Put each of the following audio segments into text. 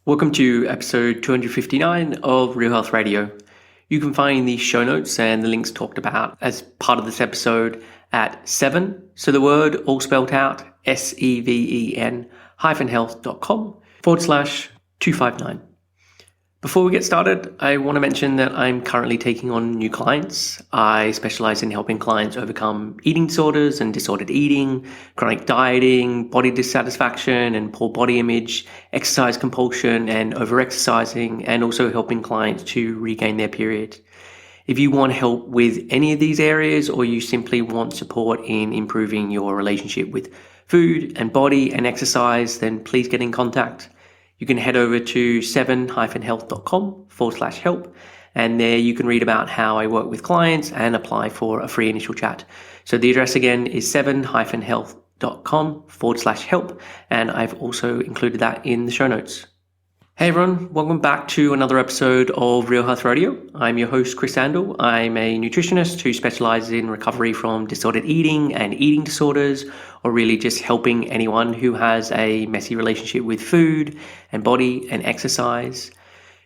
Welcome to episode 259 of Real Health Radio. You can find the show notes and the links talked about as part of this episode at 7, so the word all spelled out, SEVEN health.com/259. Before we get started, I want to mention that I'm currently taking on new clients. I specialize in helping clients overcome eating disorders and disordered eating, chronic dieting, body dissatisfaction and poor body image, exercise compulsion and overexercising, and also helping clients to regain their period. If you want help with any of these areas, or you simply want support in improving your relationship with food and body and exercise, then please get in contact. You can head over to 7-health.com/help, and there you can read about how I work with clients and apply for a free initial chat. So the address again is 7-health.com/help, and I've also included that in the show notes. Hey everyone, welcome back to another episode of Real Health Radio. I'm your host, Chris Sandel. I'm a nutritionist who specializes in recovery from disordered eating and eating disorders, or really just helping anyone who has a messy relationship with food and body and exercise.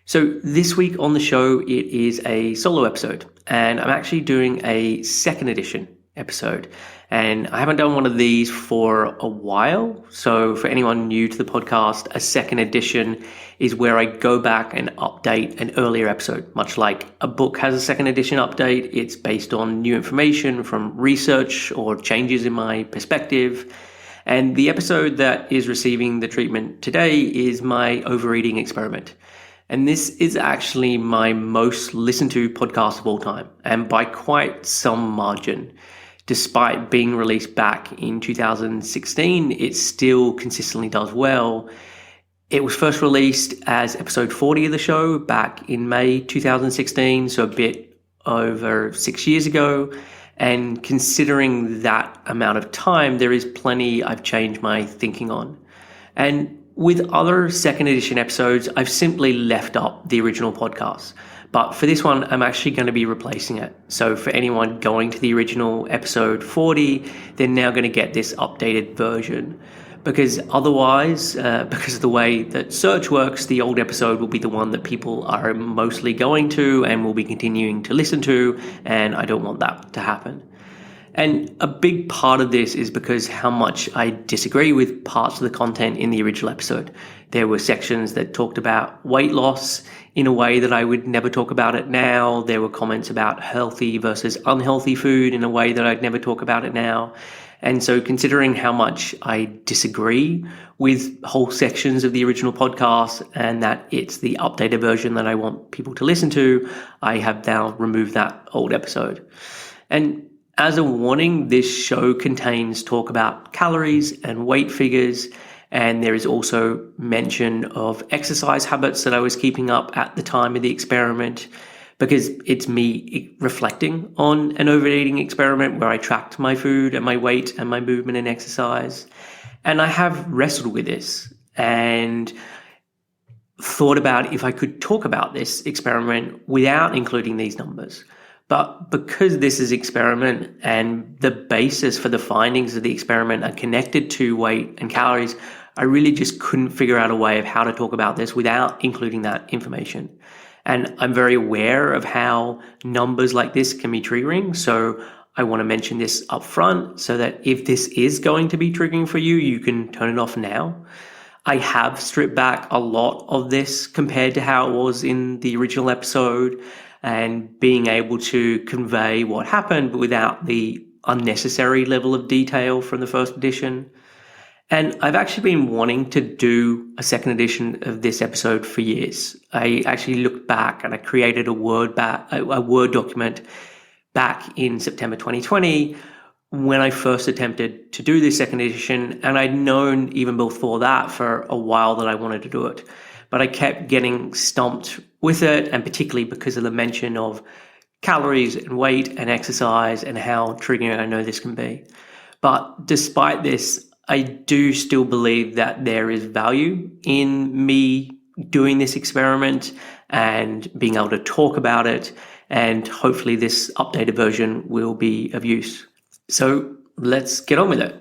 So this week on the show, it is a solo episode, and I'm actually doing a second edition episode. And I haven't done one of these for a while. So for anyone new to the podcast, a second edition is where I go back and update an earlier episode. Much like a book has a second edition update, it's based on new information from research or changes in my perspective. And the episode that is receiving the treatment today is my overeating experiment. And this is actually my most listened to podcast of all time, and by quite some margin. Despite being released back in 2016, it still consistently does well. It was first released as episode 40 of the show back in May 2016, so a bit over 6 years ago. And considering that amount of time, there is plenty I've changed my thinking on. And with other second edition episodes, I've simply left up the original podcast. But for this one, I'm actually going to be replacing it. So for anyone going to the original episode 40, they're now going to get this updated version. Because otherwise, because of the way that search works, the old episode will be the one that people are mostly going to and will be continuing to listen to, and I don't want that to happen. And a big part of this is because how much I disagree with parts of the content in the original episode. There were sections that talked about weight loss in a way that I would never talk about it now. There were comments about healthy versus unhealthy food in a way that I'd never talk about it now. And so considering how much I disagree with whole sections of the original podcast and that it's the updated version that I want people to listen to, I have now removed that old episode. And as a warning, this show contains talk about calories and weight figures, and there is also mention of exercise habits that I was keeping up at the time of the experiment, because it's me reflecting on an overeating experiment where I tracked my food and my weight and my movement and exercise. And I have wrestled with this and thought about if I could talk about this experiment without including these numbers. But because this is experiment and the basis for the findings of the experiment are connected to weight and calories, I really just couldn't figure out a way of how to talk about this without including that information. And I'm very aware of how numbers like this can be triggering. So I want to mention this up front so that if this is going to be triggering for you, you can turn it off now. I have stripped back a lot of this compared to how it was in the original episode, and being able to convey what happened but without the unnecessary level of detail from the first edition. And I've actually been wanting to do a second edition of this episode for years. I actually looked back and I created a Word document back in September 2020 when I first attempted to do this second edition, and I'd known even before that for a while that I wanted to do it. But I kept getting stumped with it, and particularly because of the mention of calories and weight and exercise and how triggering I know this can be. But despite this, I do still believe that there is value in me doing this experiment and being able to talk about it, and hopefully this updated version will be of use. So let's get on with it.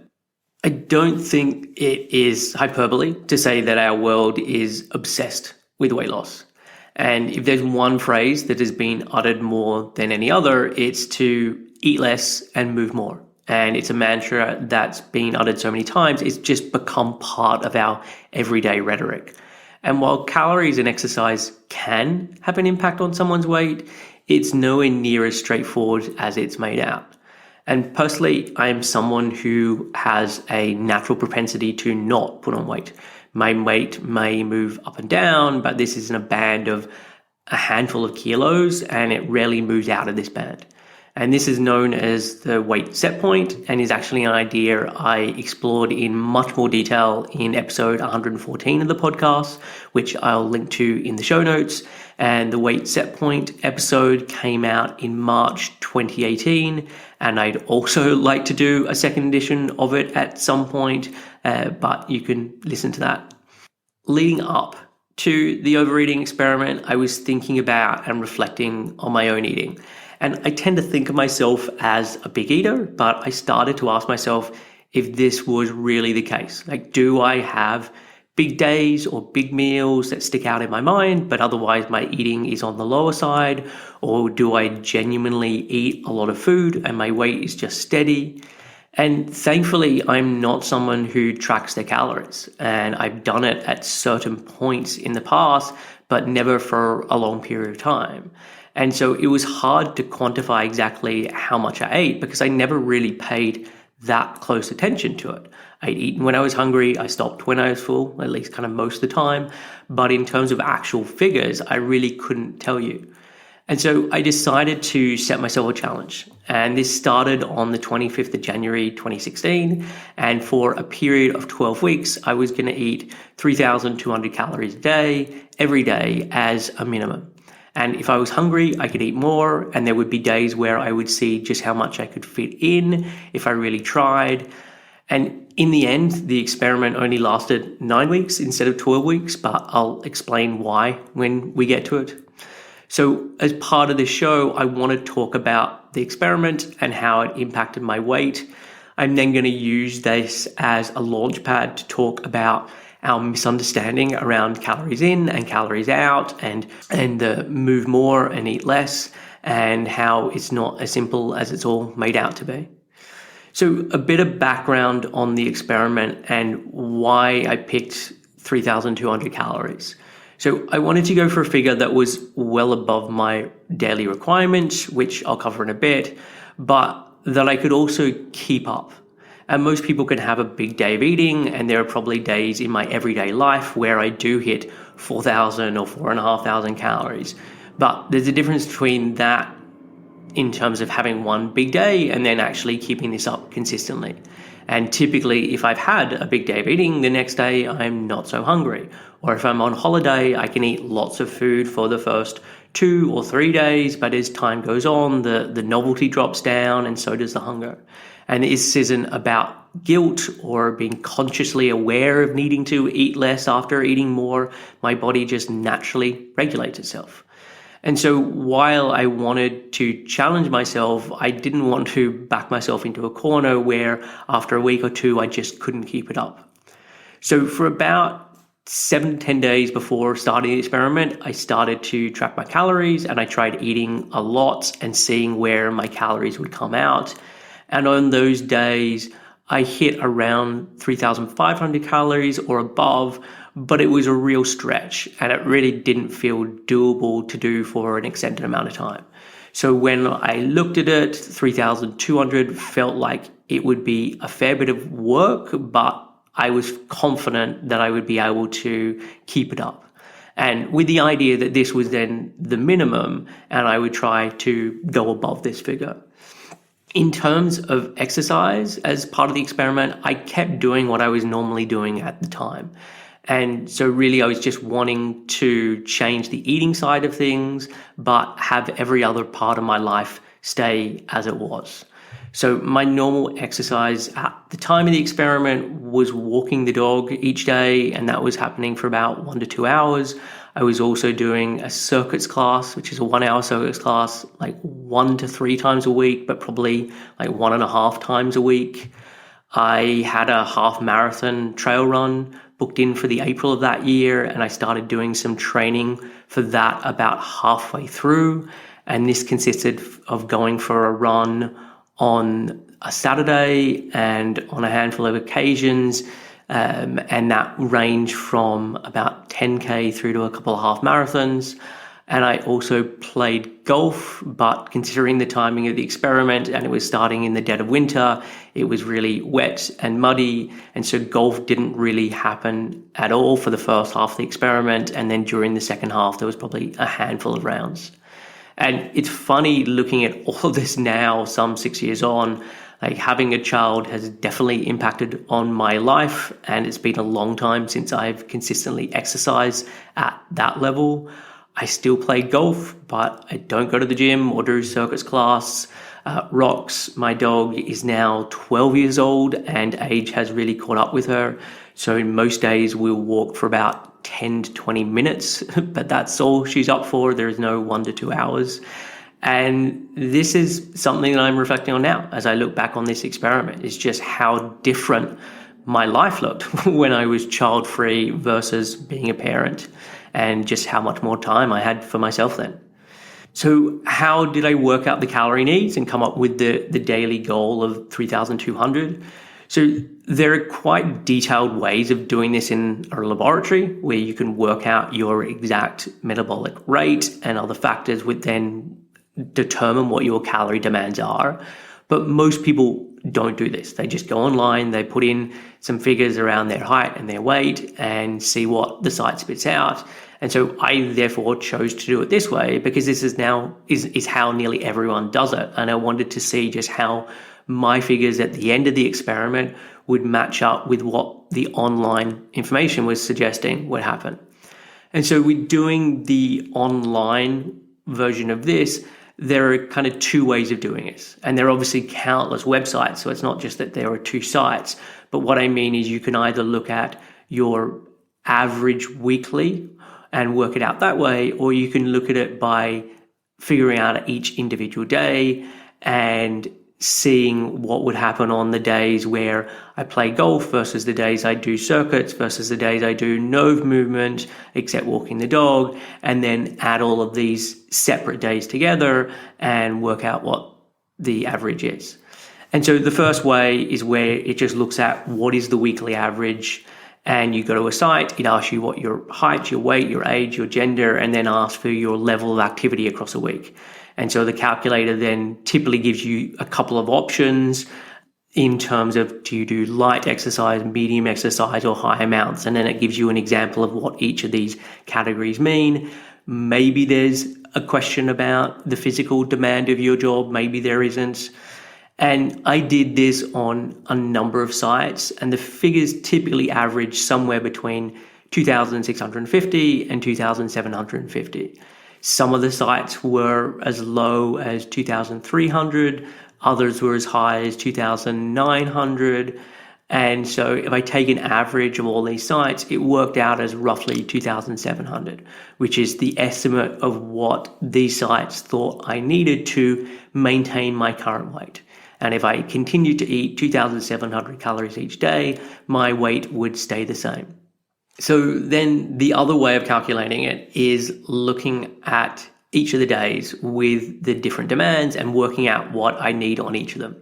I don't think it is hyperbole to say that our world is obsessed with weight loss. And if there's one phrase that has been uttered more than any other, it's to eat less and move more. And it's a mantra that's been uttered so many times, it's just become part of our everyday rhetoric. And while calories and exercise can have an impact on someone's weight, it's nowhere near as straightforward as it's made out. And personally, I am someone who has a natural propensity to not put on weight. My weight may move up and down, but this is in a band of a handful of kilos, and it rarely moves out of this band. And this is known as the weight set point, and is actually an idea I explored in much more detail in episode 114 of the podcast, which I'll link to in the show notes. And the weight set point episode came out in March 2018, and I'd also like to do a second edition of it at some point, but you can listen to that. Leading up to the overeating experiment, I was thinking about and reflecting on my own eating. And I tend to think of myself as a big eater, but I started to ask myself if this was really the case. Like, do I have big days or big meals that stick out in my mind, but otherwise my eating is on the lower side? Or do I genuinely eat a lot of food and my weight is just steady? And thankfully, I'm not someone who tracks their calories. And I've done it at certain points in the past, but never for a long period of time. And so it was hard to quantify exactly how much I ate because I never really paid that close attention to it. I'd eaten when I was hungry. I stopped when I was full, at least kind of most of the time. But in terms of actual figures, I really couldn't tell you. And so I decided to set myself a challenge. And this started on the 25th of January, 2016. And for a period of 12 weeks, I was going to eat 3,200 calories a day, every day as a minimum. And if I was hungry, I could eat more, and there would be days where I would see just how much I could fit in if I really tried. And in the end, the experiment only lasted 9 weeks instead of 12 weeks, but I'll explain why when we get to it. So as part of this show, I want to talk about the experiment and how it impacted my weight. I'm then going to use this as a launch pad to talk about our misunderstanding around calories in and calories out, and the move more and eat less, and how it's not as simple as it's all made out to be. So a bit of background on the experiment and why I picked 3,200 calories. So I wanted to go for a figure that was well above my daily requirements, which I'll cover in a bit, but that I could also keep up. And most people can have a big day of eating, and there are probably days in my everyday life where I do hit 4,000 or 4,500 calories. But there's a difference between that in terms of having one big day and then actually keeping this up consistently. And typically, if I've had a big day of eating, the next day I'm not so hungry. Or if I'm on holiday, I can eat lots of food for the first 2 or 3 days, but as time goes on, the novelty drops down, and so does the hunger. And this isn't about guilt or being consciously aware of needing to eat less after eating more. My body just naturally regulates itself. And so while I wanted to challenge myself, I didn't want to back myself into a corner where after a week or two, I just couldn't keep it up. So for about 7 to 10 days before starting the experiment, I started to track my calories, and I tried eating a lot and seeing where my calories would come out. And on those days, I hit around 3,500 calories or above, but it was a real stretch, and it really didn't feel doable to do for an extended amount of time. So when I looked at it, 3,200 felt like it would be a fair bit of work, but I was confident that I would be able to keep it up. And with the idea that this was then the minimum, and I would try to go above this figure. In terms of exercise, as part of the experiment, I kept doing what I was normally doing at the time. And so really I was just wanting to change the eating side of things, but have every other part of my life stay as it was. So my normal exercise at the time of the experiment was walking the dog each day, and that was happening for about 1 to 2 hours. I was also doing a circuits class, which is a 1 hour circuits class, like 1 to 3 times a week, but probably like 1.5 times a week. I had a half marathon trail run booked in for the April of that year, and I started doing some training for that about halfway through. And this consisted of going for a run on a Saturday and on a handful of occasions. And that ranged from about 10K through to a couple of half marathons. And I also played golf, but considering the timing of the experiment and it was starting in the dead of winter, it was really wet and muddy. And so golf didn't really happen at all for the first half of the experiment. And then during the second half, there was probably a handful of rounds. And it's funny looking at all of this now, some 6 years on, like having a child has definitely impacted on my life. And it's been a long time since I've consistently exercised at that level. I still play golf, but I don't go to the gym or do circuits class. Rox, my dog, is now 12 years old and age has really caught up with her. So most days we'll walk for about 10 to 20 minutes, but that's all she's up for. There is no 1 to 2 hours. And this is something that I'm reflecting on now as I look back on this experiment. It's just how different my life looked when I was child-free versus being a parent, and just how much more time I had for myself then. So how did I work out the calorie needs and come up with the daily goal of 3,200? So there are quite detailed ways of doing this in a laboratory where you can work out your exact metabolic rate and other factors would then determine what your calorie demands are. But most people don't do this. They just go online, they put in some figures around their height and their weight and see what the site spits out. And so I therefore chose to do it this way because this is now is how nearly everyone does it. And I wanted to see just how my figures at the end of the experiment would match up with what the online information was suggesting would happen. And so with doing the online version of this, there are kind of two ways of doing this. And there are obviously countless websites. So it's not just that there are two sites. But what I mean is you can either look at your average weekly and work it out that way, or you can look at it by figuring out each individual day and seeing what would happen on the days where I play golf versus the days I do circuits versus the days I do no movement except walking the dog, and then add all of these separate days together and work out what the average is. And so the first way is where it just looks at what is the weekly average, and you go to a site, it asks you what your height, your weight, your age, your gender, and then asks for your level of activity across a week. And so the calculator then typically gives you a couple of options in terms of, do you do light exercise, medium exercise, or high amounts? And then it gives you an example of what each of these categories mean. Maybe there's a question about the physical demand of your job. Maybe there isn't. And I did this on a number of sites, and the figures typically average somewhere between 2,650 and 2,750. Some of the sites were as low as 2,300, others were as high as 2,900. And so if I take an average of all these sites, it worked out as roughly 2,700, which is the estimate of what these sites thought I needed to maintain my current weight. And if I continued to eat 2,700 calories each day, my weight would stay the same. So then the other way of calculating it is looking at each of the days with the different demands and working out what I need on each of them.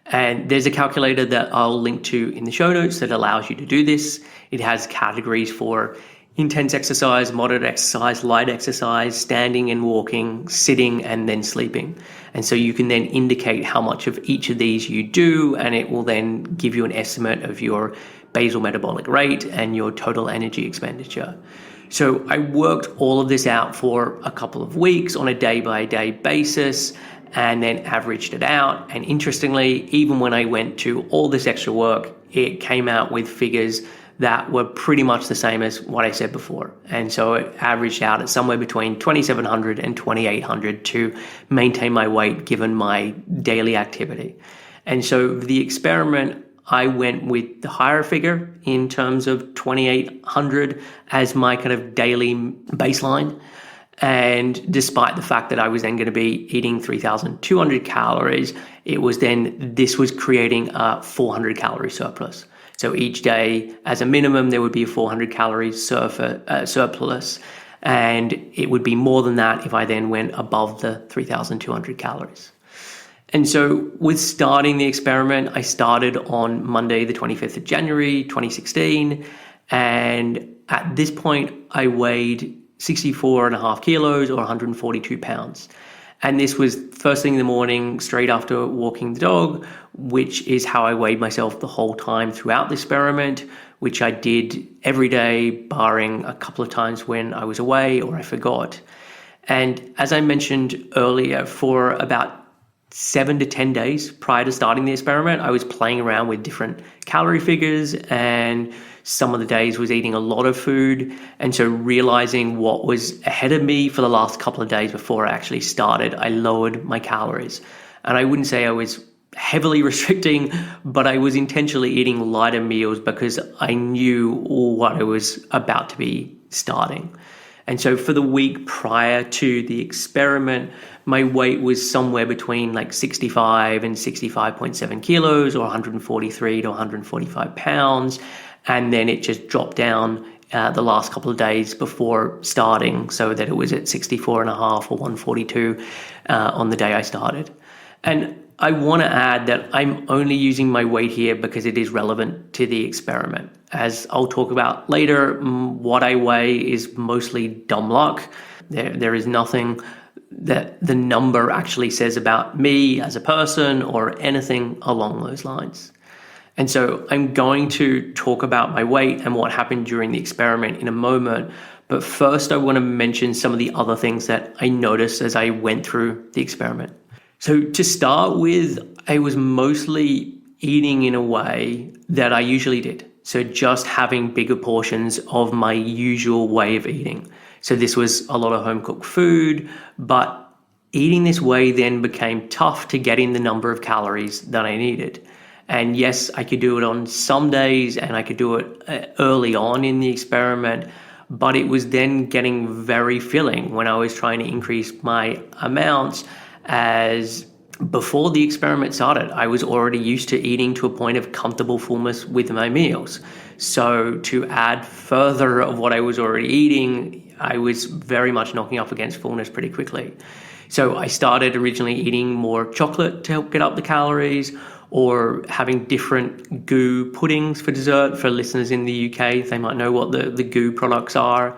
And there's a calculator that I'll link to in the show notes that allows you to do this. It has categories for intense exercise, moderate exercise, light exercise, standing and walking, sitting, and then sleeping. And so you can then indicate how much of each of these you do, and it will then give you an estimate of your basal metabolic rate and your total energy expenditure. So I worked all of this out for a couple of weeks on a day-by-day basis and then averaged it out. And interestingly, even when I went to all this extra work, it came out with figures that were pretty much the same as what I said before. And so it averaged out at somewhere between 2,700 and 2,800 to maintain my weight given my daily activity. And so the experiment, I went with the higher figure in terms of 2,800 as my kind of daily baseline. And despite the fact that I was then going to be eating 3,200 calories, this was creating a 400 calorie surplus. So each day, as a minimum, there would be a 400 calories surplus. And it would be more than that if I then went above the 3,200 calories. And so with starting the experiment, I started on Monday, the 25th of January, 2016. And at this point, I weighed 64.5 kilos or 142 pounds. And this was first thing in the morning, straight after walking the dog, which is how I weighed myself the whole time throughout the experiment, which I did every day, barring a couple of times when I was away or I forgot. And as I mentioned earlier, for about 7 to 10 days prior to starting the experiment, I was playing around with different calorie figures, and some of the days was eating a lot of food. And so realizing what was ahead of me for the last couple of days before I actually started, I lowered my calories. And I wouldn't say I was heavily restricting, but I was intentionally eating lighter meals because I knew what I was about to be starting. And so for the week prior to the experiment, my weight was somewhere between like 65 and 65.7 kilos or 143 to 145 pounds. And then it just dropped down the last couple of days before starting, so that it was at 64.5 or 142 on the day I started. And I want to add that I'm only using my weight here because it is relevant to the experiment. As I'll talk about later, what I weigh is mostly dumb luck. There is nothing that the number actually says about me as a person or anything along those lines. And so I'm going to talk about my weight and what happened during the experiment in a moment. But first, I want to mention some of the other things that I noticed as I went through the experiment. So to start with, I was mostly eating in a way that I usually did. So just having bigger portions of my usual way of eating. So this was a lot of home cooked food, but eating this way then became tough to get in the number of calories that I needed. And yes, I could do it on some days and I could do it early on in the experiment, but it was then getting very filling when I was trying to increase my amounts. As before the experiment started, I was already used to eating to a point of comfortable fullness with my meals. So to add further of what I was already eating, I was very much knocking up against fullness pretty quickly. So I started originally eating more chocolate to help get up the calories, or having different goo puddings for dessert. For listeners in the UK, they might know what the goo products are.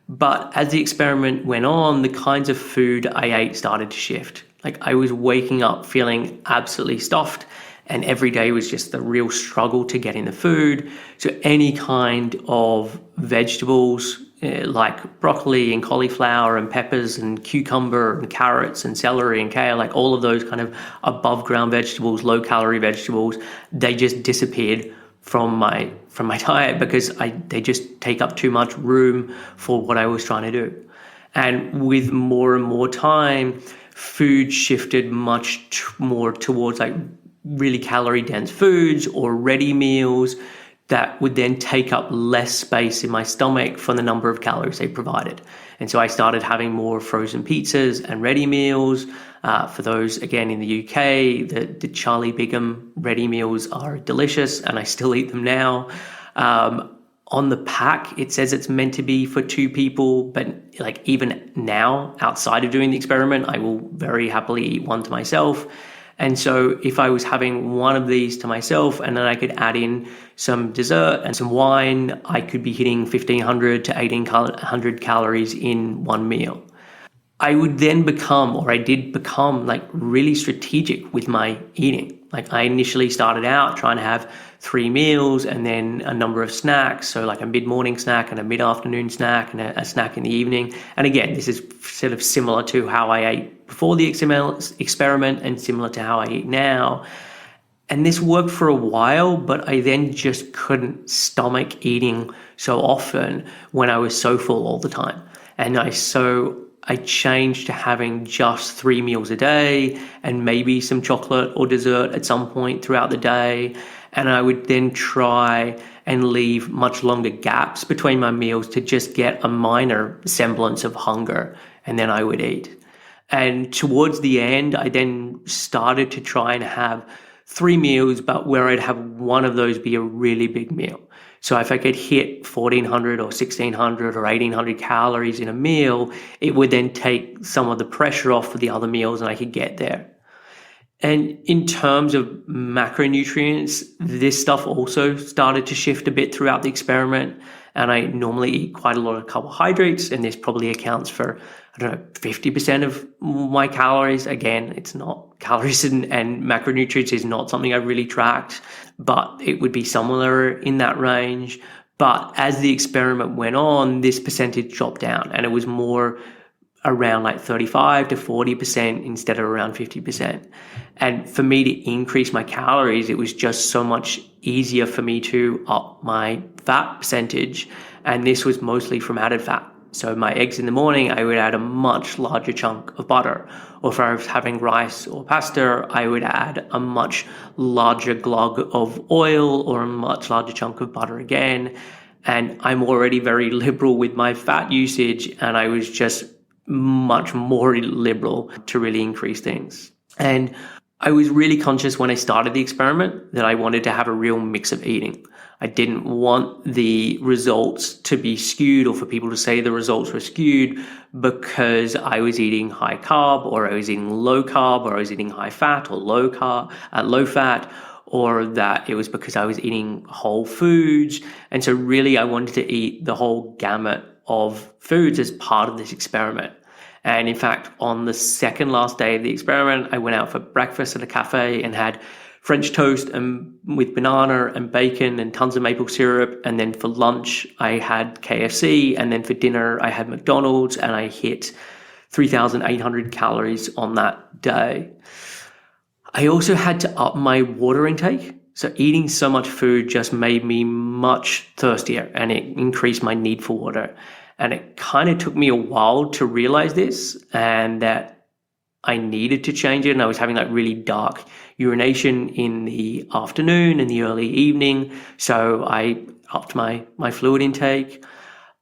But as the experiment went on, the kinds of food I ate started to shift. Like I was waking up feeling absolutely stuffed, and every day was just the real struggle to get in the food. So any kind of vegetables like broccoli and cauliflower and peppers and cucumber and carrots and celery and kale, like all of those kind of above ground vegetables, low calorie vegetables, they just disappeared from my diet because they just take up too much room for what I was trying to do. And with more and more time, food shifted much more towards like really calorie dense foods or ready meals that would then take up less space in my stomach for the number of calories they provided. And so I started having more frozen pizzas and ready meals. For those, again, in the UK, the Charlie Bigham ready meals are delicious, and I still eat them now. On the pack, it says it's meant to be for 2 people, but like even now, outside of doing the experiment, I will very happily eat one to myself. And so if I was having one of these to myself and then I could add in some dessert and some wine, I could be hitting 1,500 to 1,800 calories in one meal. I would then I did become like really strategic with my eating. Like I initially started out trying to have 3 meals and then a number of snacks. So like a mid-morning snack and a mid-afternoon snack and a snack in the evening. And again, this is sort of similar to how I ate before the experiment and similar to how I eat now. And this worked for a while, but I then just couldn't stomach eating so often when I was so full all the time. And I changed to having just 3 meals a day and maybe some chocolate or dessert at some point throughout the day. And I would then try and leave much longer gaps between my meals to just get a minor semblance of hunger. And then I would eat. And towards the end, I then started to try and have 3 meals, but where I'd have one of those be a really big meal. So if I could hit 1,400 or 1,600 or 1,800 calories in a meal, it would then take some of the pressure off of the other meals and I could get there. And in terms of macronutrients, this stuff also started to shift a bit throughout the experiment. And I normally eat quite a lot of carbohydrates, and this probably accounts for, 50% of my calories. Again, it's not calories and macronutrients is not something I really tracked, but it would be somewhere in that range. But as the experiment went on, this percentage dropped down and it was more around like 35 to 40% instead of around 50%. And for me to increase my calories, it was just so much easier for me to up my fat percentage. And this was mostly from added fat. So my eggs in the morning, I would add a much larger chunk of butter. Or if I was having rice or pasta, I would add a much larger glug of oil or a much larger chunk of butter again. And I'm already very liberal with my fat usage, and I was just much more liberal to really increase things. And I was really conscious when I started the experiment that I wanted to have a real mix of eating. I didn't want the results to be skewed or for people to say the results were skewed because I was eating high carb or I was eating low carb or I was eating high fat or low fat, or that it was because I was eating whole foods. And so really I wanted to eat the whole gamut of foods as part of this experiment. And in fact, on the second last day of the experiment, I went out for breakfast at a cafe and had French toast and with banana and bacon and tons of maple syrup. And then for lunch, I had KFC. And then for dinner, I had McDonald's, and I hit 3,800 calories on that day. I also had to up my water intake. So eating so much food just made me much thirstier and it increased my need for water. And it kind of took me a while to realize this and that I needed to change it. And I was having like really dark urination in the afternoon and the early evening. So I upped my fluid intake.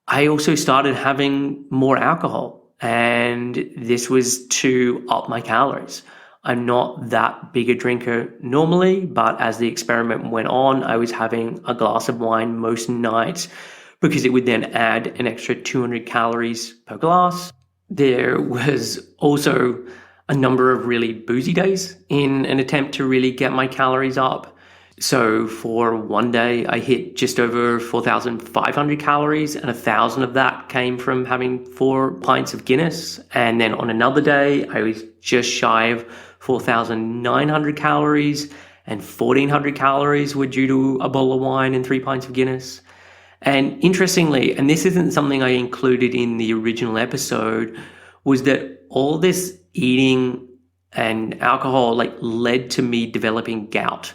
I also started having more alcohol, and this was to up my calories. I'm not that big a drinker normally, but as the experiment went on, I was having a glass of wine most nights because it would then add an extra 200 calories per glass. There was also a number of really boozy days in an attempt to really get my calories up. So for one day, I hit just over 4,500 calories, and 1,000 of that came from having 4 pints of Guinness. And then on another day, I was just shy of 4,900 calories, and 1,400 calories were due to a bowl of wine and 3 pints of Guinness. And interestingly, and this isn't something I included in the original episode, was that all this eating and alcohol led to me developing gout.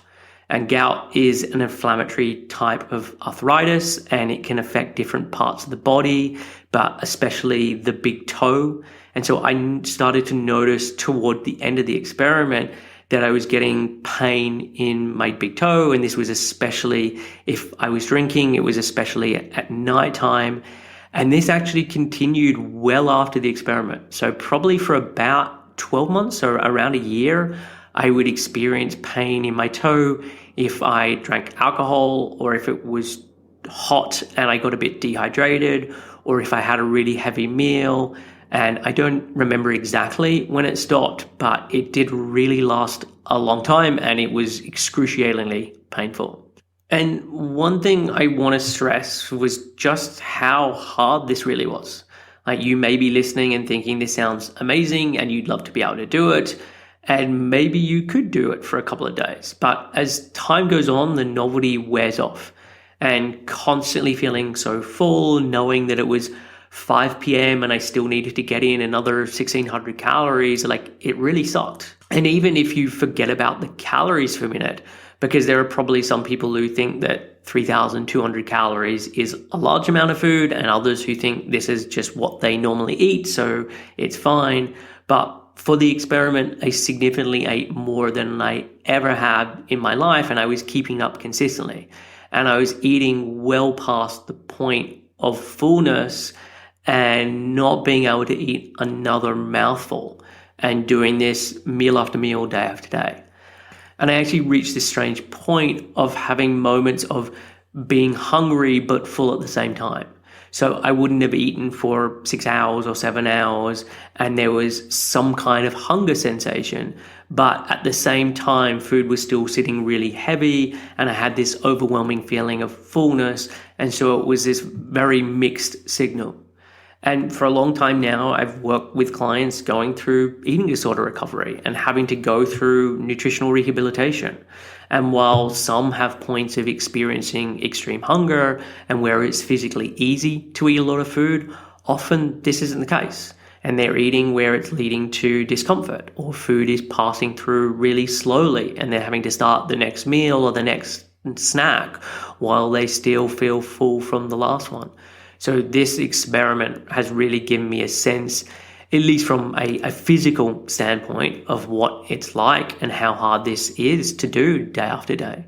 And gout is an inflammatory type of arthritis, and it can affect different parts of the body, but especially the big toe. And so I started to notice toward the end of the experiment that I was getting pain in my big toe. And this was especially if I was drinking, it was especially at nighttime. And this actually continued well after the experiment. So probably for about 12 months or around a year, I would experience pain in my toe if I drank alcohol, or if it was hot and I got a bit dehydrated, or if I had a really heavy meal. And I don't remember exactly when it stopped, but it did really last a long time and it was excruciatingly painful. And one thing I want to stress was just how hard this really was. Like, you may be listening and thinking this sounds amazing and you'd love to be able to do it. And maybe you could do it for a couple of days. But as time goes on, the novelty wears off. And constantly feeling so full, knowing that it was 5 p.m. and I still needed to get in another 1,600 calories, it really sucked. And even if you forget about the calories for a minute, because there are probably some people who think that 3,200 calories is a large amount of food, and others who think this is just what they normally eat, so it's fine. But for the experiment, I significantly ate more than I ever have in my life, and I was keeping up consistently. And I was eating well past the point of fullness and not being able to eat another mouthful, and doing this meal after meal, day after day. And I actually reached this strange point of having moments of being hungry but full at the same time. So I wouldn't have eaten for 6 hours or 7 hours, and there was some kind of hunger sensation. But at the same time, food was still sitting really heavy, and I had this overwhelming feeling of fullness. And so it was this very mixed signal. And for a long time now, I've worked with clients going through eating disorder recovery and having to go through nutritional rehabilitation. And while some have points of experiencing extreme hunger and where it's physically easy to eat a lot of food, often this isn't the case. And they're eating where it's leading to discomfort, or food is passing through really slowly and they're having to start the next meal or the next snack while they still feel full from the last one. So this experiment has really given me a sense, at least from a physical standpoint, of what it's like and how hard this is to do day after day.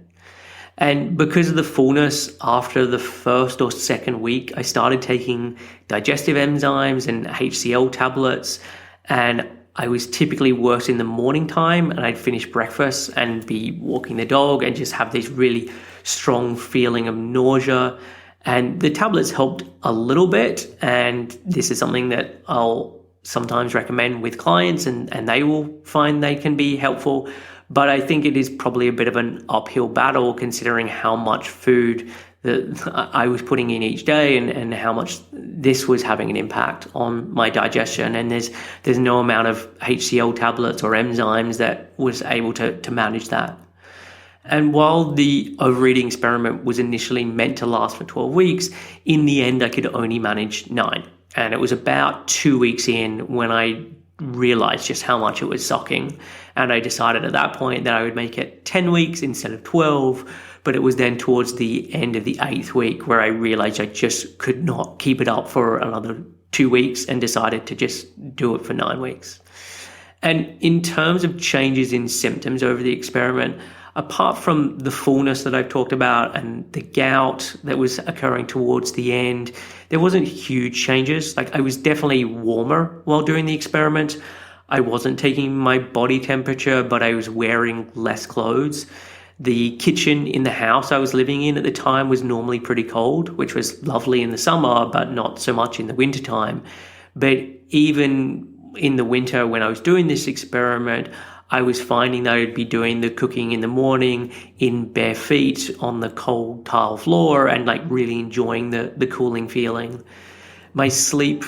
And because of the fullness, after the first or second week, I started taking digestive enzymes and HCl tablets, and I was typically worse in the morning time, and I'd finish breakfast and be walking the dog and just have this really strong feeling of nausea. And the tablets helped a little bit, and this is something that I'll sometimes recommend with clients, and they will find they can be helpful. But I think it is probably a bit of an uphill battle considering how much food that I was putting in each day and how much this was having an impact on my digestion. And there's no amount of HCl tablets or enzymes that was able to manage that. And while the overeating experiment was initially meant to last for 12 weeks, in the end, I could only manage 9. And it was about 2 weeks in when I realized just how much it was sucking. And I decided at that point that I would make it 10 weeks instead of 12. But it was then towards the end of the 8th week where I realized I just could not keep it up for another 2 weeks and decided to just do it for 9 weeks. And in terms of changes in symptoms over the experiment, apart from the fullness that I've talked about and the gout that was occurring towards the end, there wasn't huge changes. Like, I was definitely warmer while doing the experiment. I wasn't taking my body temperature, but I was wearing less clothes. The kitchen in the house I was living in at the time was normally pretty cold, which was lovely in the summer, but not so much in the wintertime. But even in the winter when I was doing this experiment, I was finding that I'd be doing the cooking in the morning in bare feet on the cold tile floor and like really enjoying the cooling feeling. My sleep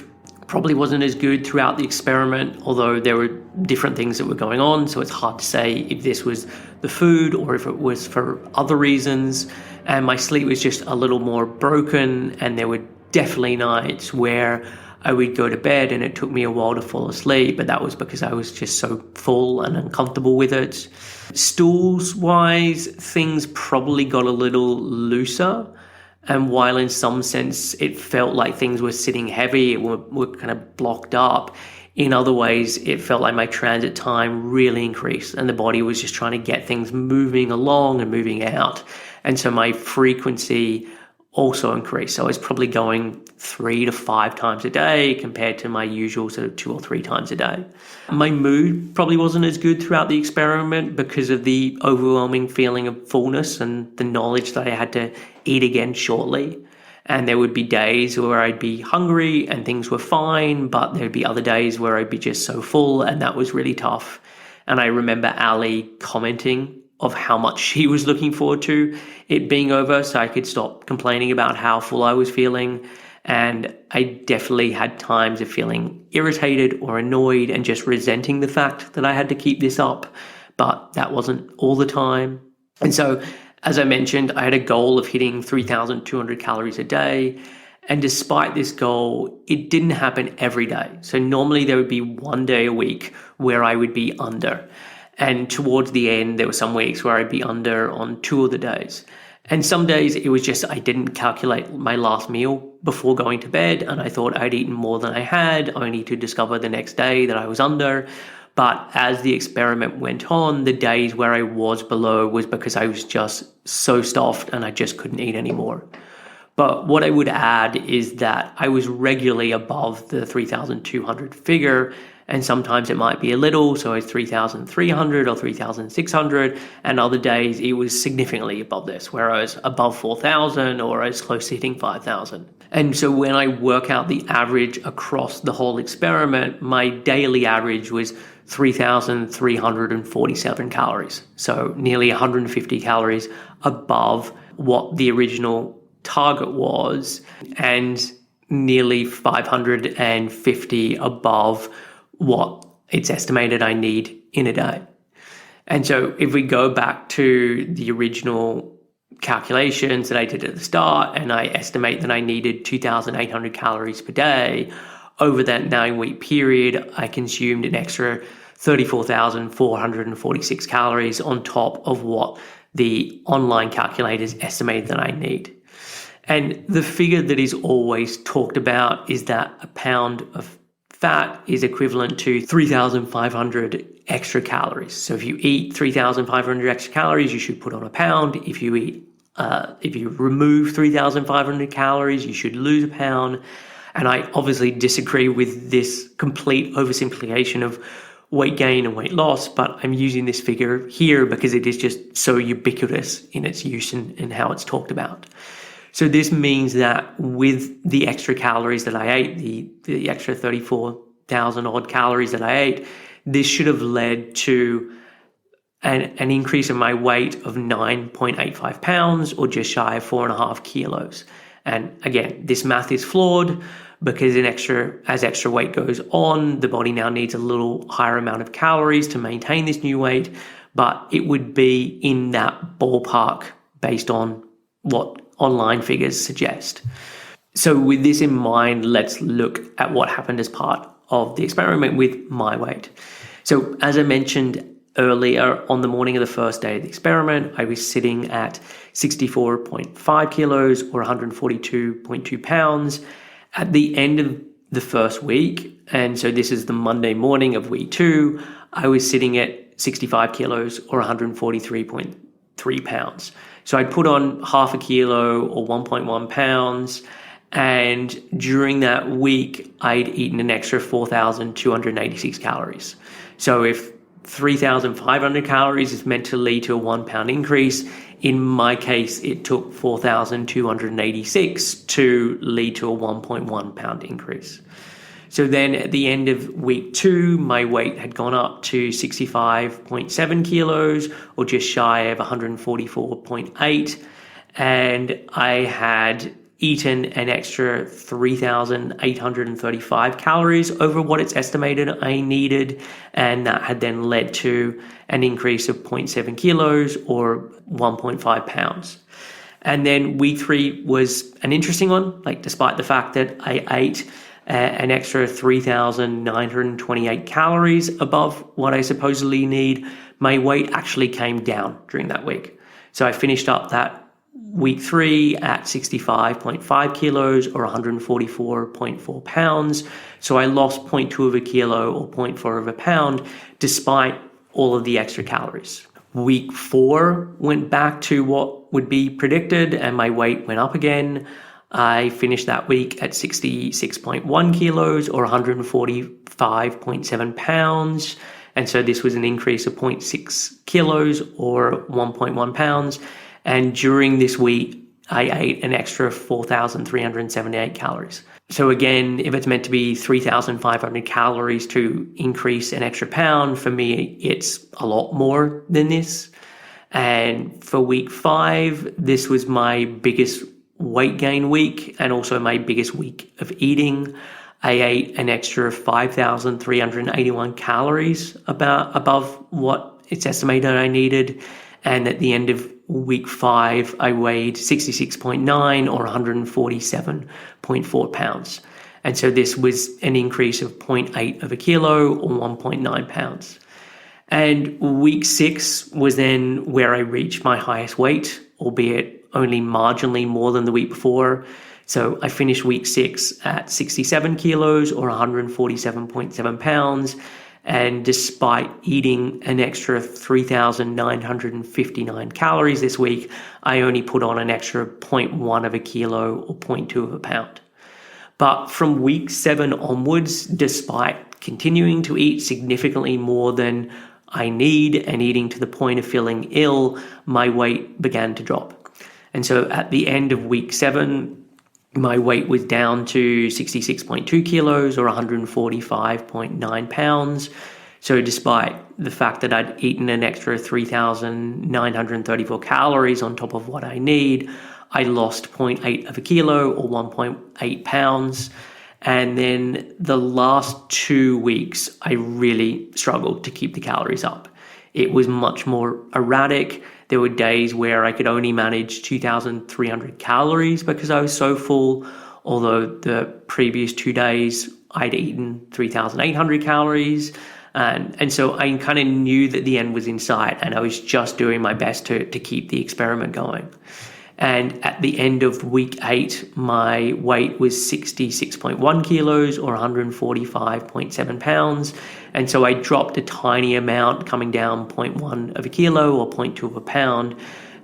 probably wasn't as good throughout the experiment, although there were different things that were going on. So it's hard to say if this was the food or if it was for other reasons. And my sleep was just a little more broken, and there were definitely nights where I would go to bed and it took me a while to fall asleep, but that was because I was just so full and uncomfortable with it. Stools-wise, things probably got a little looser. And while in some sense it felt like things were sitting heavy, were kind of blocked up, in other ways it felt like my transit time really increased and the body was just trying to get things moving along and moving out. And so my frequency also increased. So I was probably going 3 to 5 times a day compared to my usual sort of 2 or 3 times a day. My mood probably wasn't as good throughout the experiment because of the overwhelming feeling of fullness and the knowledge that I had to eat again shortly. And there would be days where I'd be hungry and things were fine, but there'd be other days where I'd be just so full, and that was really tough. And I remember Ali commenting of how much she was looking forward to it being over so I could stop complaining about how full I was feeling. And I definitely had times of feeling irritated or annoyed and just resenting the fact that I had to keep this up, but that wasn't all the time. And so, as I mentioned, I had a goal of hitting 3,200 calories a day. And despite this goal, it didn't happen every day. So normally there would be 1 day a week where I would be under. And towards the end, there were some weeks where I'd be under on 2 of the days. And some days it was just I didn't calculate my last meal before going to bed, and I thought I'd eaten more than I had, only to discover the next day that I was under. But as the experiment went on, the days where I was below was because I was just so stuffed and I just couldn't eat anymore. But what I would add is that I was regularly above the 3,200 figure, and sometimes it might be a little, so it's 3,300 or 3,600, and other days it was significantly above this, where I was above 4,000 or I was close to hitting 5,000. And so when I work out the average across the whole experiment, my daily average was 3,347 calories, so nearly 150 calories above what the original target was, and nearly 550 above what it's estimated I need in a day. And so if we go back to the original calculations that I did at the start, and I estimate that I needed 2,800 calories per day, over that 9-week period, I consumed an extra 34,446 calories on top of what the online calculators estimated that I need. And the figure that is always talked about is that a pound of fat is equivalent to 3,500 extra calories. So if you eat 3,500 extra calories, you should put on a pound. If you remove 3,500 calories, you should lose a pound. And I obviously disagree with this complete oversimplification of weight gain and weight loss, but I'm using this figure here because it is just so ubiquitous in its use and how it's talked about. So this means that with the extra calories that I ate, the extra 34,000 odd calories that I ate, this should have led to an increase in my weight of 9.85 pounds, or just shy of 4.5 kilos. And again, this math is flawed because as extra weight goes on, the body now needs a little higher amount of calories to maintain this new weight, but it would be in that ballpark based on what online figures suggest. So with this in mind, let's look at what happened as part of the experiment with my weight. So as I mentioned earlier, on the morning of the first day of the experiment, I was sitting at 64.5 kilos or 142.2 pounds. At the end of the first week, and so this is the Monday morning of week 2, I was sitting at 65 kilos or 143.3 pounds. So I'd put on half a kilo or 1.1 pounds, and during that week, I'd eaten an extra 4,286 calories. So if 3,500 calories is meant to lead to a 1 pound increase, in my case, it took 4,286 to lead to a 1.1 pound increase. So then at the end of week 2, my weight had gone up to 65.7 kilos, or just shy of 144.8. And I had eaten an extra 3,835 calories over what it's estimated I needed. And that had then led to an increase of 0.7 kilos or 1.5 pounds. And then week 3 was an interesting one, despite the fact that I ate an extra 3,928 calories above what I supposedly need, my weight actually came down during that week. So I finished up that week 3 at 65.5 kilos or 144.4 pounds. So I lost 0.2 of a kilo or 0.4 of a pound despite all of the extra calories. Week 4 went back to what would be predicted and my weight went up again. I finished that week at 66.1 kilos or 145.7 pounds. And so this was an increase of 0.6 kilos or 1.1 pounds. And during this week, I ate an extra 4,378 calories. So again, if it's meant to be 3,500 calories to increase an extra pound, for me, it's a lot more than this. And for week 5, this was my biggest weight gain week and also my biggest week of eating. I ate an extra 5,381 calories above what it's estimated I needed. And at the end of week 5, I weighed 66.9 or 147.4 pounds. And so this was an increase of 0.8 of a kilo or 1.9 pounds. And week 6 was then where I reached my highest weight, albeit only marginally more than the week before. So I finished week 6 at 67 kilos or 147.7 pounds. And despite eating an extra 3,959 calories this week, I only put on an extra 0.1 of a kilo or 0.2 of a pound. But from week 7 onwards, despite continuing to eat significantly more than I need and eating to the point of feeling ill, my weight began to drop. And so at the end of week 7, my weight was down to 66.2 kilos or 145.9 pounds. So despite the fact that I'd eaten an extra 3,934 calories on top of what I need, I lost 0.8 of a kilo or 1.8 pounds. And then the last 2 weeks, I really struggled to keep the calories up. It was much more erratic. There were days where I could only manage 2,300 calories because I was so full, although the previous 2 days I'd eaten 3,800 calories. And so I kind of knew that the end was in sight, and I was just doing my best to keep the experiment going. And at the end of week 8, my weight was 66.1 kilos or 145.7 pounds. And so I dropped a tiny amount, coming down 0.1 of a kilo or 0.2 of a pound.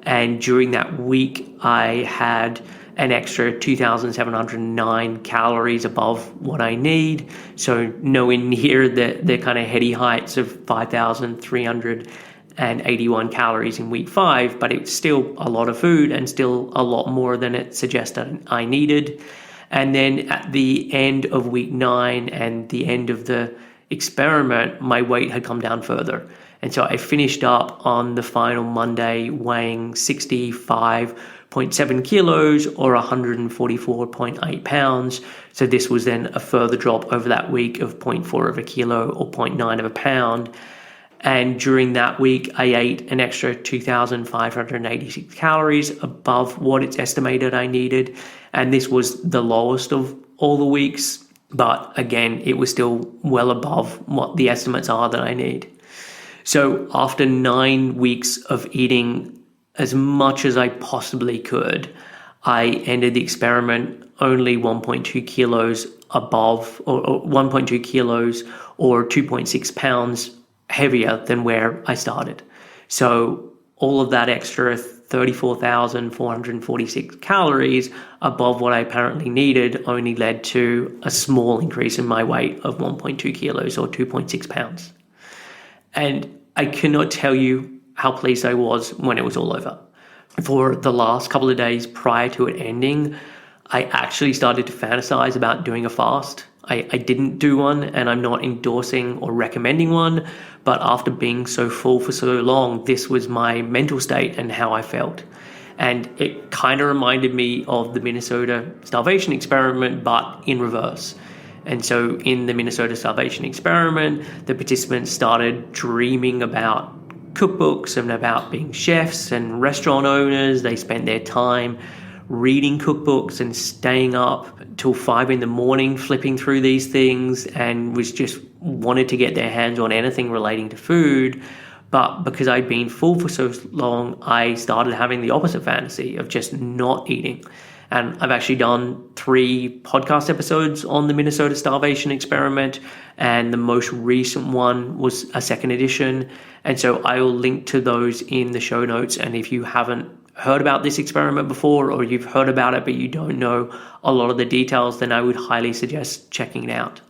And during that week, I had an extra 2,709 calories above what I need. So nowhere near the kind of heady heights of 5,381 calories in week 5, but it's still a lot of food and still a lot more than it suggested I needed. And then at the end of week 9 and the end of the experiment, my weight had come down further. And so I finished up on the final Monday weighing 65.7 kilos or 144.8 pounds. So this was then a further drop over that week of 0.4 of a kilo or 0.9 of a pound. And during that week, I ate an extra 2,586 calories above what it's estimated I needed. And this was the lowest of all the weeks. But again, it was still well above what the estimates are that I need. So after 9 weeks of eating as much as I possibly could, I ended the experiment only 1.2 kilos above, or 1.2 kilos or 2.6 pounds heavier than where I started. So all of that extra 34,446 calories above what I apparently needed only led to a small increase in my weight of 1.2 kilos or 2.6 pounds. And I cannot tell you how pleased I was when it was all over. For the last couple of days prior to it ending, I actually started to fantasize about doing a fast. I didn't do one, and I'm not endorsing or recommending one, but after being so full for so long, this was my mental state and how I felt. And it kind of reminded me of the Minnesota starvation experiment, but in reverse. And so in the Minnesota starvation experiment, the participants started dreaming about cookbooks and about being chefs and restaurant owners. They spent their time reading cookbooks and staying up till 5 a.m, flipping through these things, and was just wanted to get their hands on anything relating to food. But because I'd been full for so long, I started having the opposite fantasy of just not eating. And I've actually done 3 podcast episodes on the Minnesota starvation experiment, and the most recent one was a 2nd edition. And so I will link to those in the show notes. And if you haven't heard about this experiment before, or you've heard about it but you don't know a lot of the details, then I would highly suggest checking it out.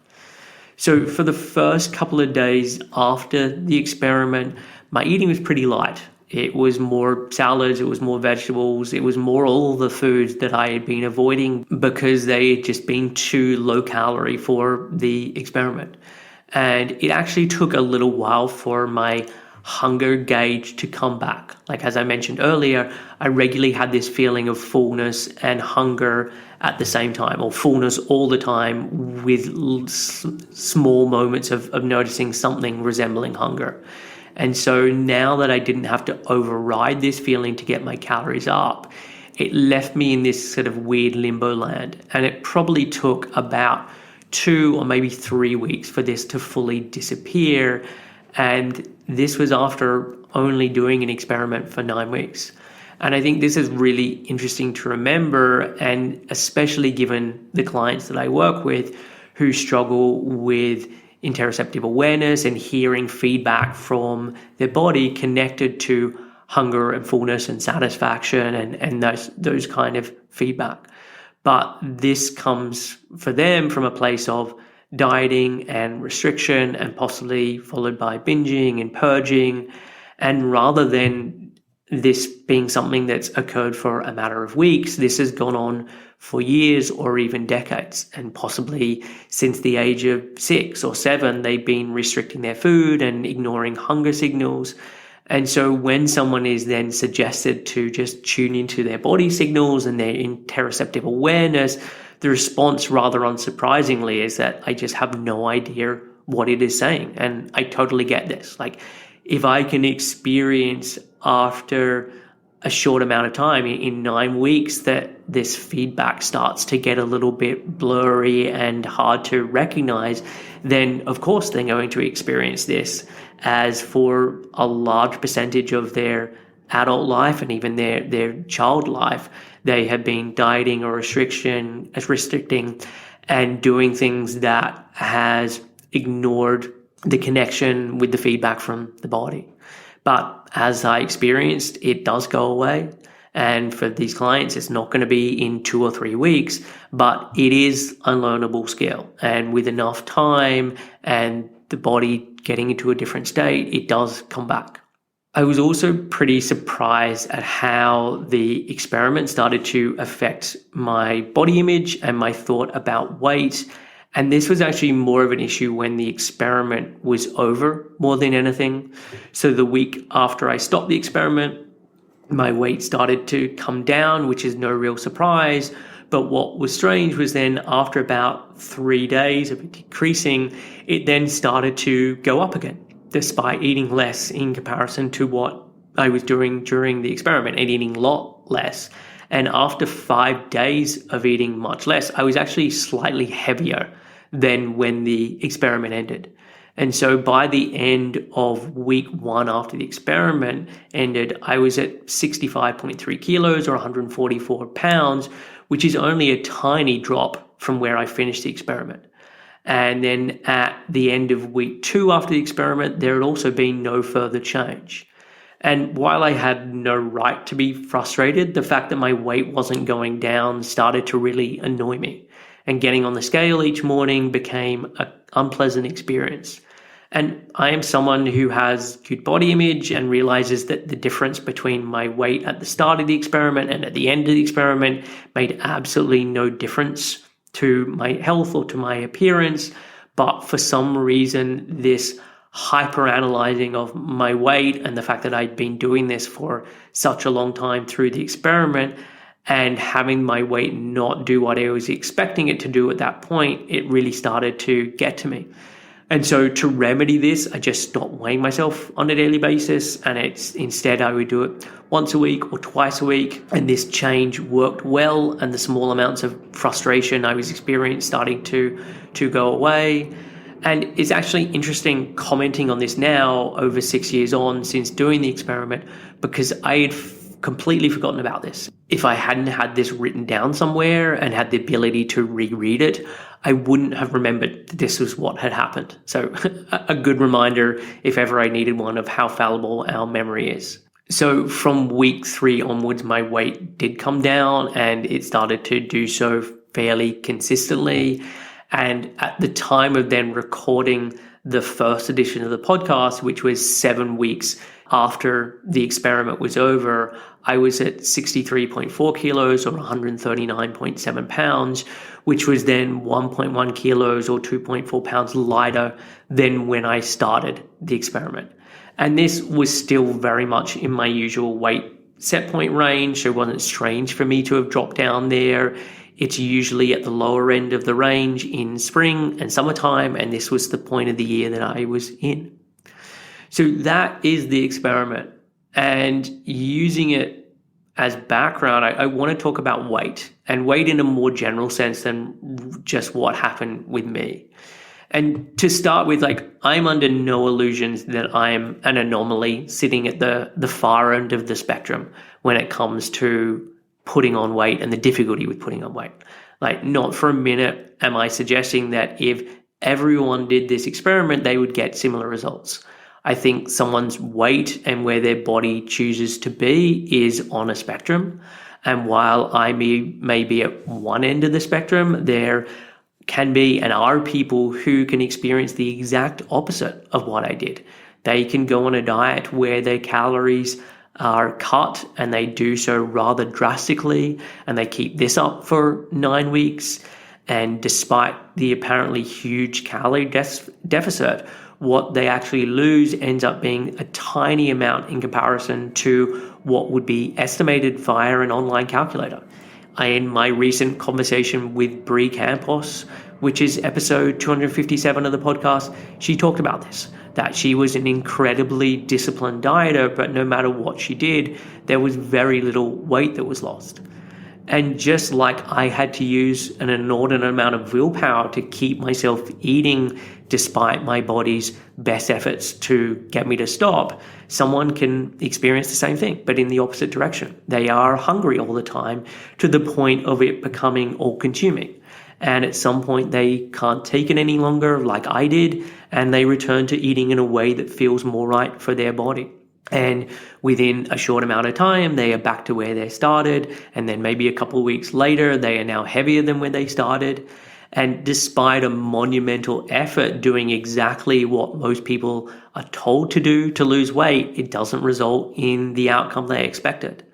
So for the first couple of days after the experiment, my eating was pretty light. It was more salads, it was more vegetables, it was more all the foods that I had been avoiding because they had just been too low calorie for the experiment. And it actually took a little while for my hunger gauge to come back. Like, as I mentioned earlier, I regularly had this feeling of fullness and hunger at the same time, or fullness all the time with small moments of noticing something resembling hunger. And so now that I didn't have to override this feeling to get my calories up, it left me in this sort of weird limbo land. And it probably took about 2 or maybe 3 weeks for this to fully disappear. And this was after only doing an experiment for 9 weeks. And I think this is really interesting to remember, and especially given the clients that I work with who struggle with interoceptive awareness and hearing feedback from their body connected to hunger and fullness and satisfaction and those kind of feedback. But this comes for them from a place of dieting and restriction and possibly followed by binging and purging. And rather than this being something that's occurred for a matter of weeks, this has gone on for years or even decades. And possibly since the age of 6 or 7, they've been restricting their food and ignoring hunger signals. And so when someone is then suggested to just tune into their body signals and their interoceptive awareness, the response, rather unsurprisingly, is that I just have no idea what it is saying. And I totally get this. Like, if I can experience after a short amount of time, in 9 weeks, that this feedback starts to get a little bit blurry and hard to recognize, then of course they're going to experience this, as for a large percentage of their adult life and even their child life, they have been dieting or restricting and doing things that has ignored the connection with the feedback from the body. But as I experienced, it does go away. And for these clients, it's not going to be in 2 or 3 weeks, but it is a learnable skill. And with enough time and the body getting into a different state, it does come back. I was also pretty surprised at how the experiment started to affect my body image and my thought about weight. And this was actually more of an issue when the experiment was over more than anything. So the week after I stopped the experiment, my weight started to come down, which is no real surprise. But what was strange was then after about 3 days of it decreasing, it then started to go up again, despite eating less in comparison to what I was doing during the experiment and eating a lot less. And after 5 days of eating much less, I was actually slightly heavier than when the experiment ended. And so by the end of week 1 after the experiment ended, I was at 65.3 kilos or 144 pounds, which is only a tiny drop from where I finished the experiment. And then at the end of week 2 after the experiment, there had also been no further change. And while I had no right to be frustrated, the fact that my weight wasn't going down started to really annoy me. And getting on the scale each morning became an unpleasant experience. And I am someone who has good body image and realizes that the difference between my weight at the start of the experiment and at the end of the experiment made absolutely no difference to my health or to my appearance. But for some reason, this hyper-analyzing of my weight and the fact that I'd been doing this for such a long time through the experiment and having my weight not do what I was expecting it to do at that point, it really started to get to me. And so to remedy this, I just stopped weighing myself on a daily basis, and instead I would do it once a week or twice a week. And this change worked well, and the small amounts of frustration I was experiencing starting to go away. And it's actually interesting commenting on this now, over 6 years on since doing the experiment, because I had completely forgotten about this. If I hadn't had this written down somewhere and had the ability to reread it, I wouldn't have remembered that this was what had happened. So a good reminder, if ever I needed one, of how fallible our memory is. So from week 3 onwards, my weight did come down, and it started to do so fairly consistently. And at the time of then recording the first edition of the podcast, which was 7 weeks after the experiment was over, I was at 63.4 kilos or 139.7 pounds, which was then 1.1 kilos or 2.4 pounds lighter than when I started the experiment. And this was still very much in my usual weight set point range, so it wasn't strange for me to have dropped down there. It's usually at the lower end of the range in spring and summertime, and this was the point of the year that I was in. So that is the experiment. And using it as background, I want to talk about weight, and weight in a more general sense than just what happened with me. And to start with, I'm under no illusions that I'm an anomaly sitting at the far end of the spectrum when it comes to putting on weight and the difficulty with putting on weight. Not for a minute am I suggesting that if everyone did this experiment, they would get similar results. I think someone's weight and where their body chooses to be is on a spectrum. And while I may be at one end of the spectrum, there can be and are people who can experience the exact opposite of what I did. They can go on a diet where their calories are cut, and they do so rather drastically, and they keep this up for 9 weeks. And despite the apparently huge calorie deficit, what they actually lose ends up being a tiny amount in comparison to what would be estimated via an online calculator. In my recent conversation with Bree Campos, which is episode 257 of the podcast, she talked about this, that she was an incredibly disciplined dieter, but no matter what she did, there was very little weight that was lost. And just like I had to use an inordinate amount of willpower to keep myself eating despite my body's best efforts to get me to stop, someone can experience the same thing, but in the opposite direction. They are hungry all the time to the point of it becoming all-consuming. And at some point they can't take it any longer, like I did, and they return to eating in a way that feels more right for their body. And within a short amount of time, they are back to where they started. And then maybe a couple of weeks later, they are now heavier than when they started. And despite a monumental effort doing exactly what most people are told to do to lose weight, it doesn't result in the outcome they expected.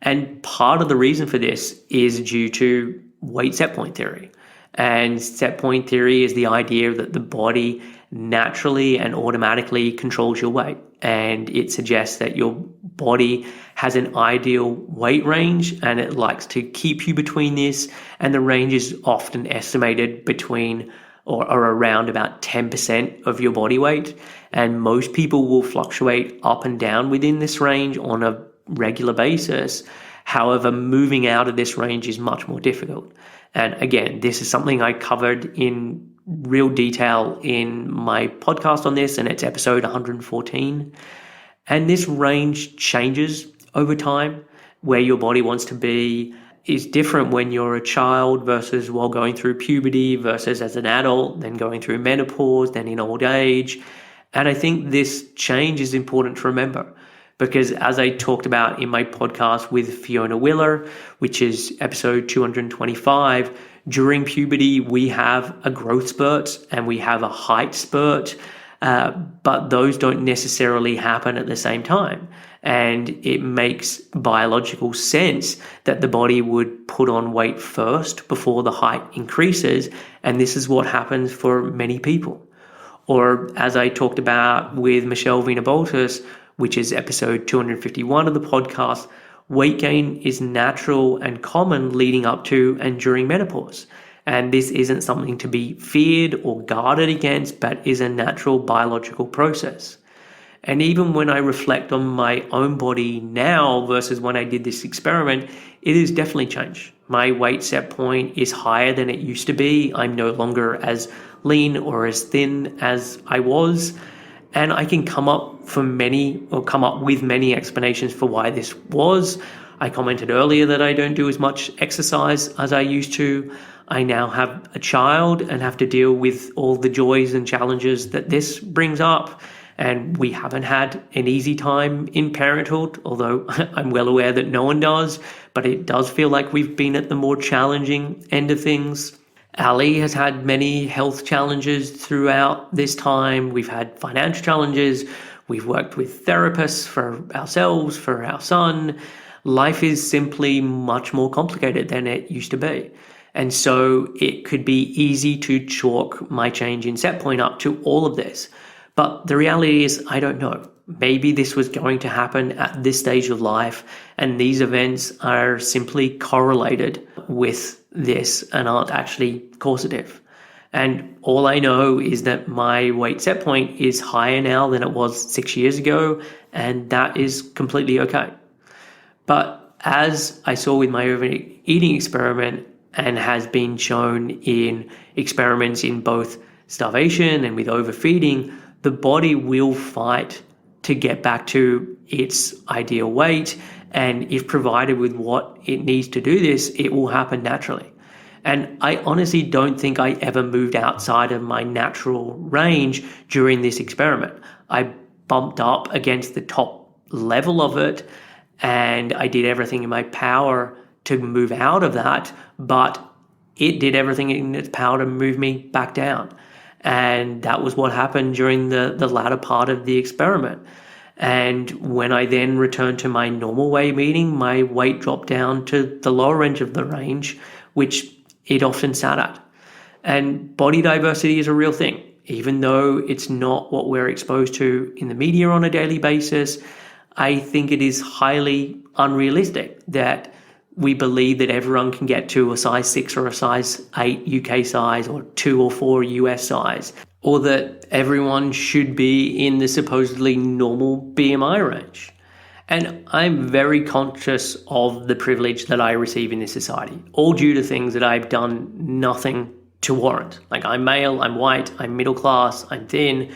And part of the reason for this is due to weight set point theory. And set point theory is the idea that the body naturally and automatically controls your weight. And it suggests that your body has an ideal weight range and it likes to keep you between this. And the range is often estimated between or around about 10% of your body weight. And most people will fluctuate up and down within this range on a regular basis. However, moving out of this range is much more difficult. And again, this is something I covered in real detail in my podcast on this, and it's episode 114. And this range changes over time. Where your body wants to be is different when you're a child versus while going through puberty versus as an adult, then going through menopause, then in old age. And I think this change is important to remember. Because as I talked about in my podcast with Fiona Willer, which is episode 225, during puberty, we have a growth spurt and we have a height spurt, but those don't necessarily happen at the same time. And it makes biological sense that the body would put on weight first before the height increases. And this is what happens for many people. Or as I talked about with Michelle Vinaboltis, which is episode 251 of the podcast, weight gain is natural and common leading up to and during menopause. And this isn't something to be feared or guarded against, but is a natural biological process. And even when I reflect on my own body now versus when I did this experiment, it has definitely changed. My weight set point is higher than it used to be. I'm no longer as lean or as thin as I was. And I can come up with many explanations for why this was. I commented earlier that I don't do as much exercise as I used to. I now have a child and have to deal with all the joys and challenges that this brings up. And we haven't had an easy time in parenthood, although I'm well aware that no one does, but it does feel like we've been at the more challenging end of things. Ali has had many health challenges throughout this time. We've had financial challenges. We've worked with therapists for ourselves, for our son. Life is simply much more complicated than it used to be. And so it could be easy to chalk my change in set point up to all of this. But the reality is, I don't know. Maybe this was going to happen at this stage of life, and these events are simply correlated with this and aren't actually causative. And all I know is that my weight set point is higher now than it was 6 years ago, and that is completely okay. But as I saw with my overeating experiment and has been shown in experiments in both starvation and with overfeeding, the body will fight to get back to its ideal weight. And if provided with what it needs to do this, it will happen naturally. And I honestly don't think I ever moved outside of my natural range during this experiment. I bumped up against the top level of it, and I did everything in my power to move out of that, but it did everything in its power to move me back down. And that was what happened during the latter part of the experiment. And when I then returned to my normal way of eating, my weight dropped down to the lower end of the range, which it often sat at. And body diversity is a real thing, even though it's not what we're exposed to in the media on a daily basis. I think it is highly unrealistic that we believe that everyone can get to a size 6 or a size 8 UK size or 2 or 4 US size, or that everyone should be in the supposedly normal BMI range. And I'm very conscious of the privilege that I receive in this society, all due to things that I've done nothing to warrant. Like, I'm male, I'm white, I'm middle class, I'm thin.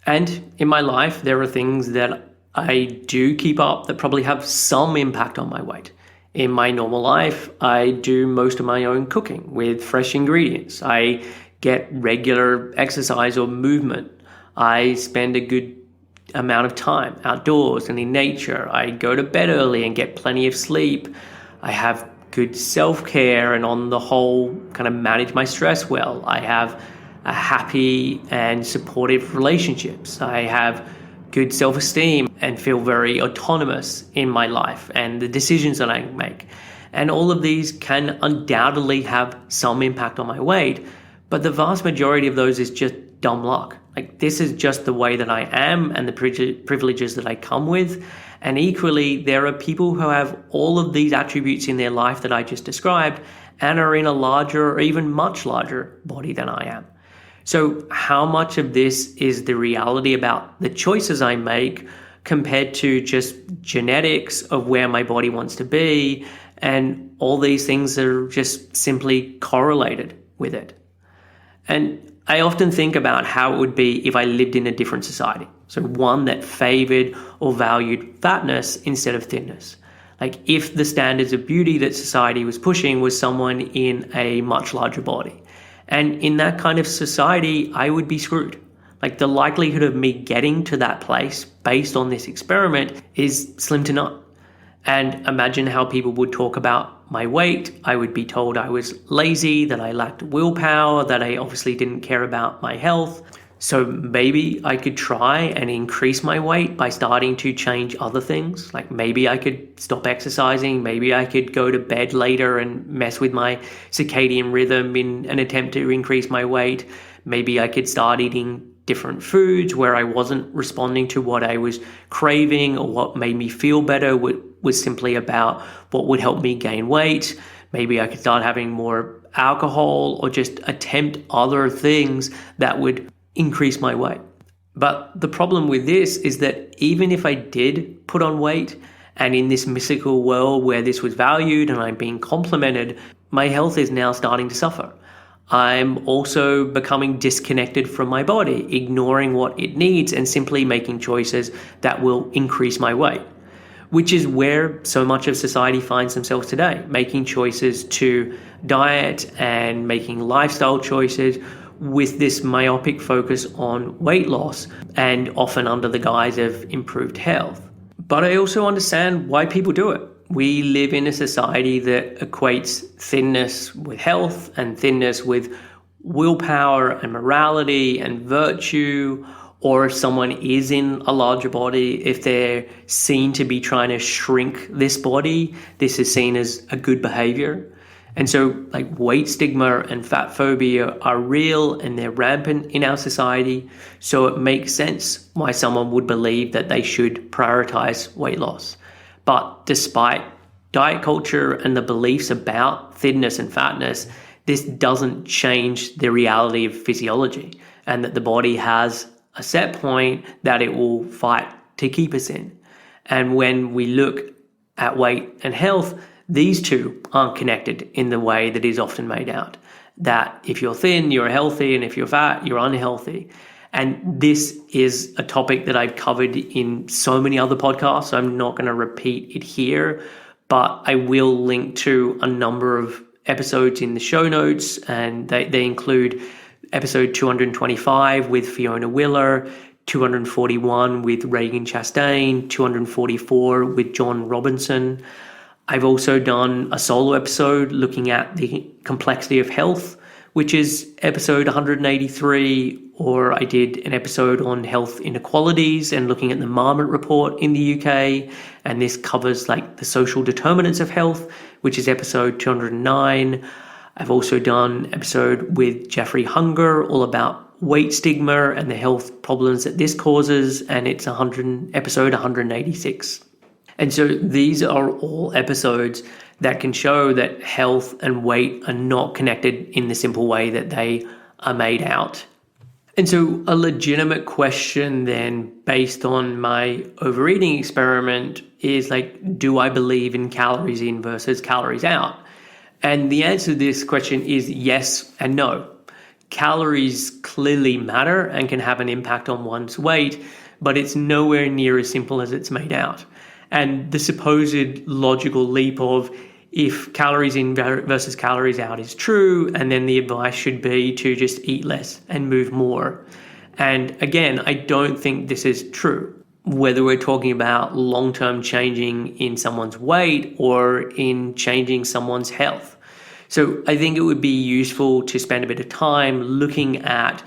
And in my life, there are things that I do keep up that probably have some impact on my weight. In my normal life, I do most of my own cooking with fresh ingredients. I get regular exercise or movement. I spend a good amount of time outdoors and in nature. I go to bed early and get plenty of sleep. I have good self-care and on the whole kind of manage my stress well. I have a happy and supportive relationships. I have good self-esteem and feel very autonomous in my life and the decisions that I make. And all of these can undoubtedly have some impact on my weight, but the vast majority of those is just dumb luck. Like, this is just the way that I am and the privileges that I come with. And equally, there are people who have all of these attributes in their life that I just described and are in a larger or even much larger body than I am. So how much of this is the reality about the choices I make compared to just genetics of where my body wants to be, and all these things are just simply correlated with it? And I often think about how it would be if I lived in a different society. So one that favored or valued fatness instead of thinness. Like, if the standards of beauty that society was pushing was someone in a much larger body. And in that kind of society, I would be screwed. Like, the likelihood of me getting to that place based on this experiment is slim to none. And imagine how people would talk about my weight. I would be told I was lazy, that I lacked willpower, that I obviously didn't care about my health. So maybe I could try and increase my weight by starting to change other things. Like, maybe I could stop exercising. Maybe I could go to bed later and mess with my circadian rhythm in an attempt to increase my weight. Maybe I could start eating different foods where I wasn't responding to what I was craving or what made me feel better, was simply about what would help me gain weight. Maybe I could start having more alcohol or just attempt other things that would increase my weight. But the problem with this is that even if I did put on weight, and in this mystical world where this was valued and I'm being complimented, my health is now starting to suffer. I'm also becoming disconnected from my body, ignoring what it needs and simply making choices that will increase my weight, which is where so much of society finds themselves today, making choices to diet and making lifestyle choices with this myopic focus on weight loss, and often under the guise of improved health. But I also understand why people do it. We live in a society that equates thinness with health and thinness with willpower and morality and virtue. Or if someone is in a larger body, if they're seen to be trying to shrink this body, this is seen as a good behavior. And so, like, weight stigma and fat phobia are real and they're rampant in our society. So it makes sense why someone would believe that they should prioritize weight loss. But despite diet culture and the beliefs about thinness and fatness, this doesn't change the reality of physiology, and that the body has a set point that it will fight to keep us in. And when we look at weight and health, these two aren't connected in the way that is often made out. That if you're thin, you're healthy, and if you're fat, you're unhealthy. And this is a topic that I've covered in so many other podcasts, so I'm not going to repeat it here, but I will link to a number of episodes in the show notes, and they include episode 225 with Fiona Willer, 241 with Reagan Chastain, 244 with John Robinson. I've also done a solo episode looking at the complexity of health, which is episode 183, or I did an episode on health inequalities and looking at the Marmot Report in the UK, and this covers like the social determinants of health, which is episode 209. I've also done an episode with Jeffrey Hunger all about weight stigma and the health problems that this causes, and it's episode 186. And so these are all episodes that can show that health and weight are not connected in the simple way that they are made out. And so a legitimate question then, based on my overeating experiment, is like, do I believe in calories in versus calories out? And the answer to this question is yes and no. Calories clearly matter and can have an impact on one's weight, but it's nowhere near as simple as it's made out. And the supposed logical leap of if calories in versus calories out is true, and then the advice should be to just eat less and move more. And again, I don't think this is true. Whether we're talking about long-term changing in someone's weight or in changing someone's health. So I think it would be useful to spend a bit of time looking at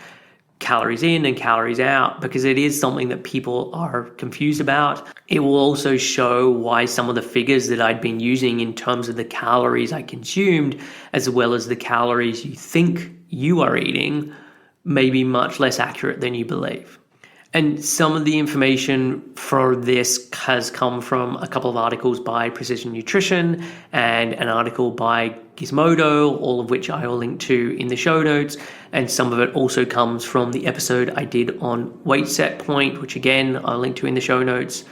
calories in and calories out, because it is something that people are confused about. It will also show why some of the figures that I'd been using in terms of the calories I consumed, as well as the calories you think you are eating, may be much less accurate than you believe. And some of the information for this has come from a couple of articles by Precision Nutrition and an article by Gizmodo, all of which I will link to in the show notes. And some of it also comes from the episode I did on weight set point, which again, I'll link to in the show notes.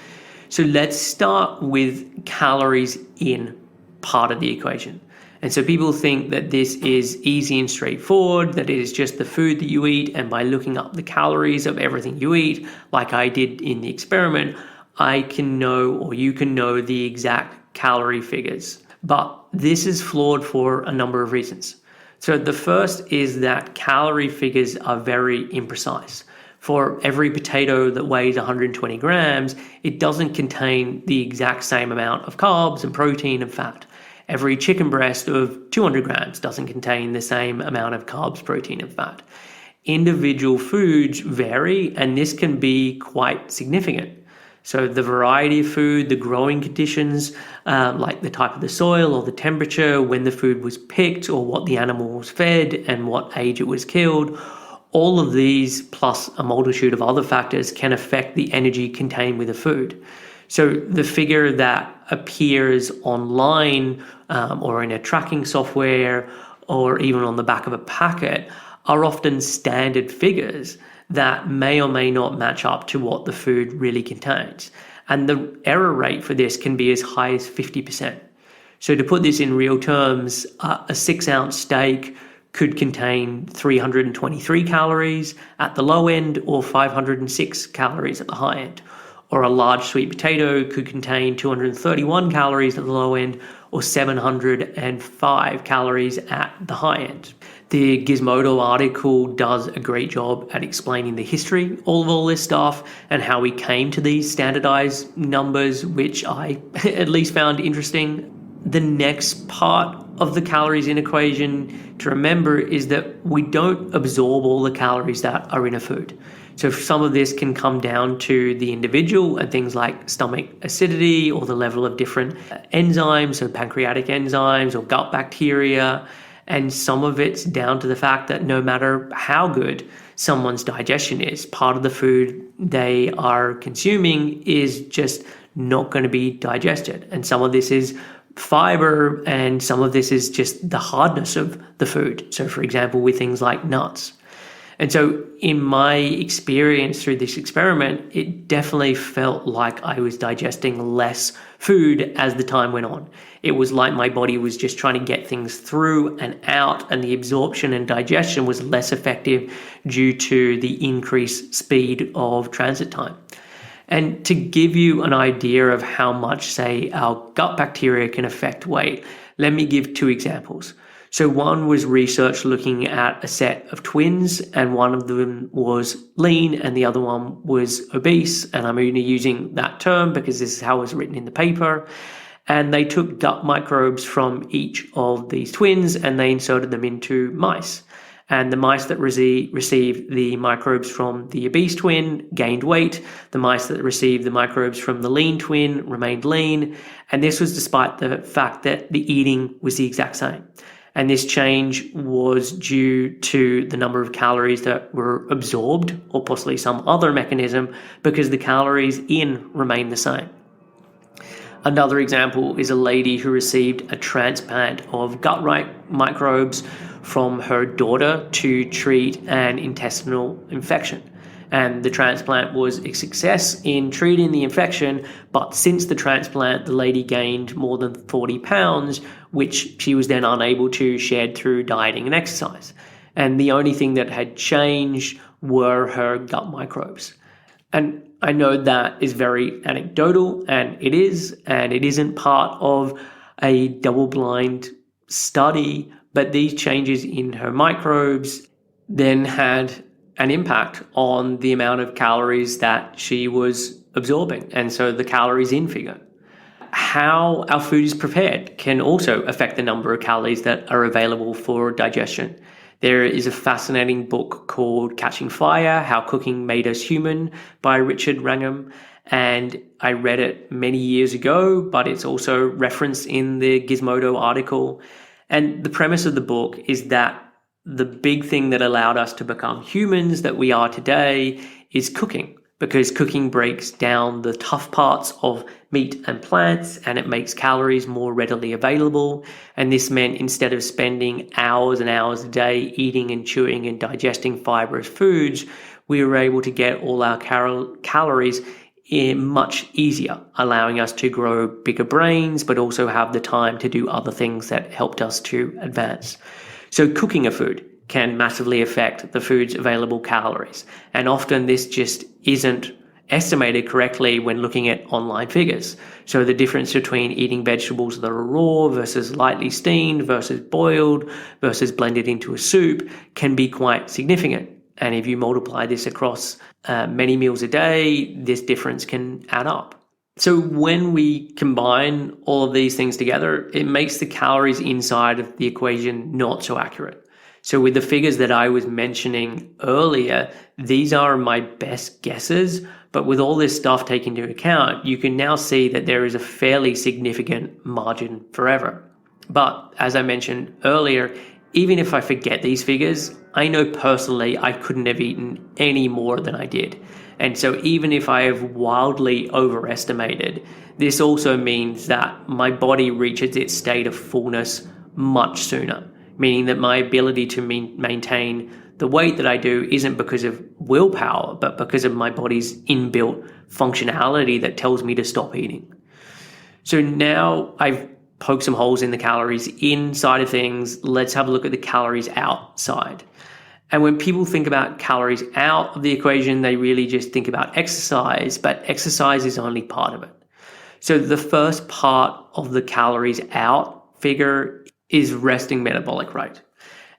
So let's start with calories in part of the equation. And so people think that this is easy and straightforward, that it is just the food that you eat, and by looking up the calories of everything you eat, like I did in the experiment, I can know, or you can know, the exact calorie figures. But this is flawed for a number of reasons. So the first is that calorie figures are very imprecise. For every potato that weighs 120 grams, it doesn't contain the exact same amount of carbs and protein and fat. Every chicken breast of 200 grams doesn't contain the same amount of carbs, protein, and fat. Individual foods vary, and this can be quite significant. So the variety of food, the growing conditions, like the type of the soil or the temperature, when the food was picked or what the animal was fed and what age it was killed, all of these plus a multitude of other factors can affect the energy contained with the food. So the figure that appears online or in a tracking software or even on the back of a packet are often standard figures that may or may not match up to what the food really contains. And the error rate for this can be as high as 50%. So to put this in real terms, a 6-ounce steak could contain 323 calories at the low end or 506 calories at the high end. Or a large sweet potato could contain 231 calories at the low end or 705 calories at the high end. The Gizmodo article does a great job at explaining the history of all this stuff and how we came to these standardized numbers, which I at least found interesting. The next part of the calories in equation to remember is that we don't absorb all the calories that are in a food. So some of this can come down to the individual and things like stomach acidity or the level of different enzymes, so pancreatic enzymes or gut bacteria. And some of it's down to the fact that no matter how good someone's digestion is, part of the food they are consuming is just not going to be digested. And some of this is fiber and some of this is just the hardness of the food. So for example, with things like nuts. And so in my experience through this experiment, it definitely felt like I was digesting less food as the time went on. It was like my body was just trying to get things through and out, and the absorption and digestion was less effective due to the increased speed of transit time. And to give you an idea of how much, say, our gut bacteria can affect weight, let me give 2 examples. So one was research looking at a set of twins, and one of them was lean and the other one was obese. And I'm only using that term because this is how it was written in the paper. And they took gut microbes from each of these twins and they inserted them into mice. And the mice that received the microbes from the obese twin gained weight. The mice that received the microbes from the lean twin remained lean. And this was despite the fact that the eating was the exact same. And this change was due to the number of calories that were absorbed or possibly some other mechanism, because the calories in remained the same. Another example is a lady who received a transplant of gut microbes from her daughter to treat an intestinal infection. And the transplant was a success in treating the infection, but since the transplant, the lady gained more than 40 pounds, which she was then unable to shed through dieting and exercise. And the only thing that had changed were her gut microbes. And I know that is very anecdotal, and it isn't part of a double-blind study, but these changes in her microbes then had an impact on the amount of calories that she was absorbing, and so the calories in figure. How our food is prepared can also affect the number of calories that are available for digestion. There is a fascinating book called Catching Fire, How Cooking Made Us Human by Richard Wrangham, and I read it many years ago, but it's also referenced in the Gizmodo article. And the premise of the book is that the big thing that allowed us to become humans that we are today is cooking, because cooking breaks down the tough parts of meat and plants and it makes calories more readily available. And this meant instead of spending hours and hours a day eating and chewing and digesting fibrous foods, we were able to get all our calories in much easier, allowing us to grow bigger brains, but also have the time to do other things that helped us to advance. So cooking a food can massively affect the food's available calories. And often this just isn't estimated correctly when looking at online figures. So the difference between eating vegetables that are raw versus lightly steamed versus boiled versus blended into a soup can be quite significant. And if you multiply this across many meals a day, this difference can add up. So when we combine all of these things together, it makes the calories inside of the equation not so accurate. So with the figures that I was mentioning earlier, these are my best guesses, but with all this stuff taken into account, you can now see that there is a fairly significant margin for error. But as I mentioned earlier, even if I forget these figures, I know personally I couldn't have eaten any more than I did. And so even if I have wildly overestimated, this also means that my body reaches its state of fullness much sooner, meaning that my ability to maintain the weight that I do isn't because of willpower, but because of my body's inbuilt functionality that tells me to stop eating. So now I've poked some holes in the calories inside of things. Let's have a look at the calories outside. And when people think about calories out of the equation, they really just think about exercise, but exercise is only part of it. So the first part of the calories out figure is resting metabolic rate.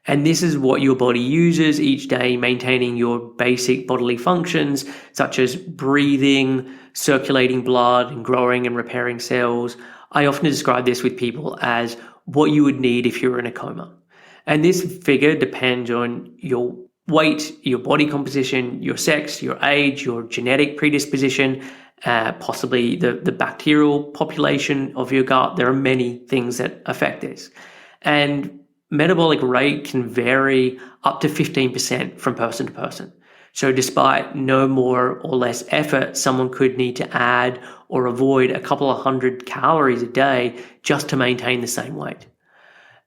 And this is what your body uses each day, maintaining your basic bodily functions, such as breathing, circulating blood, and growing and repairing cells. I often describe this with people as what you would need if you were in a coma. And this figure depends on your weight, your body composition, your sex, your age, your genetic predisposition, possibly the bacterial population of your gut. There are many things that affect this. And metabolic rate can vary up to 15% from person to person. So despite no more or less effort, someone could need to add or avoid a couple of hundred calories a day just to maintain the same weight.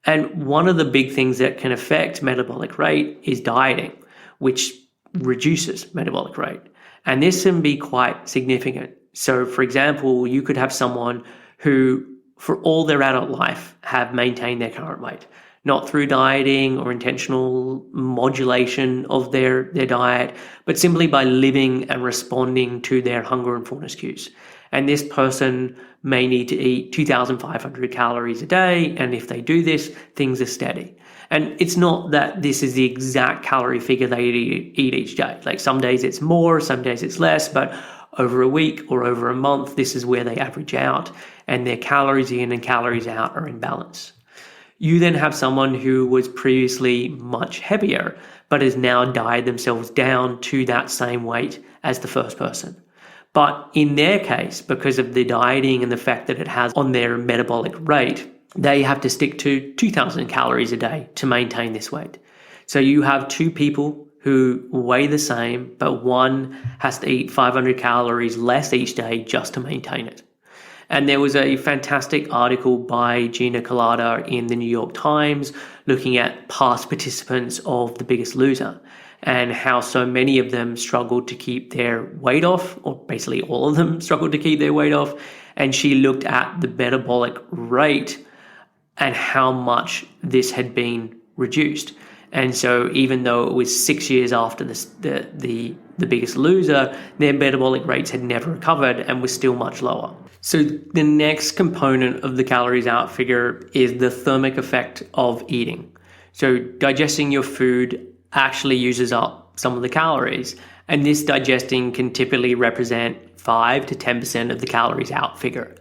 And one of the big things that can affect metabolic rate is dieting, which reduces metabolic rate. And this can be quite significant. So for example, you could have someone who for all their adult life have maintained their current weight, not through dieting or intentional modulation of their diet, but simply by living and responding to their hunger and fullness cues. And this person may need to eat 2,500 calories a day. And if they do this, things are steady. And it's not that this is the exact calorie figure they eat each day. Like some days it's more, some days it's less, but over a week or over a month, this is where they average out, and their calories in and calories out are in balance. You then have someone who was previously much heavier, but has now dieted themselves down to that same weight as the first person. But in their case, because of the dieting and the fact that it has on their metabolic rate, they have to stick to 2,000 calories a day to maintain this weight. So you have two people who weigh the same, but one has to eat 500 calories less each day just to maintain it. And there was a fantastic article by Gina Colada in the New York Times looking at past participants of The Biggest Loser and how so many of them struggled to keep their weight off, or basically all of them struggled to keep their weight off. And she looked at the metabolic rate and how much this had been reduced. And so even though it was 6 years after the Biggest Loser, their metabolic rates had never recovered and was still much lower. So the next component of the calories out figure is the thermic effect of eating. So digesting your food actually uses up some of the calories, and this digesting can typically represent 5 to 10% of the calories out figure.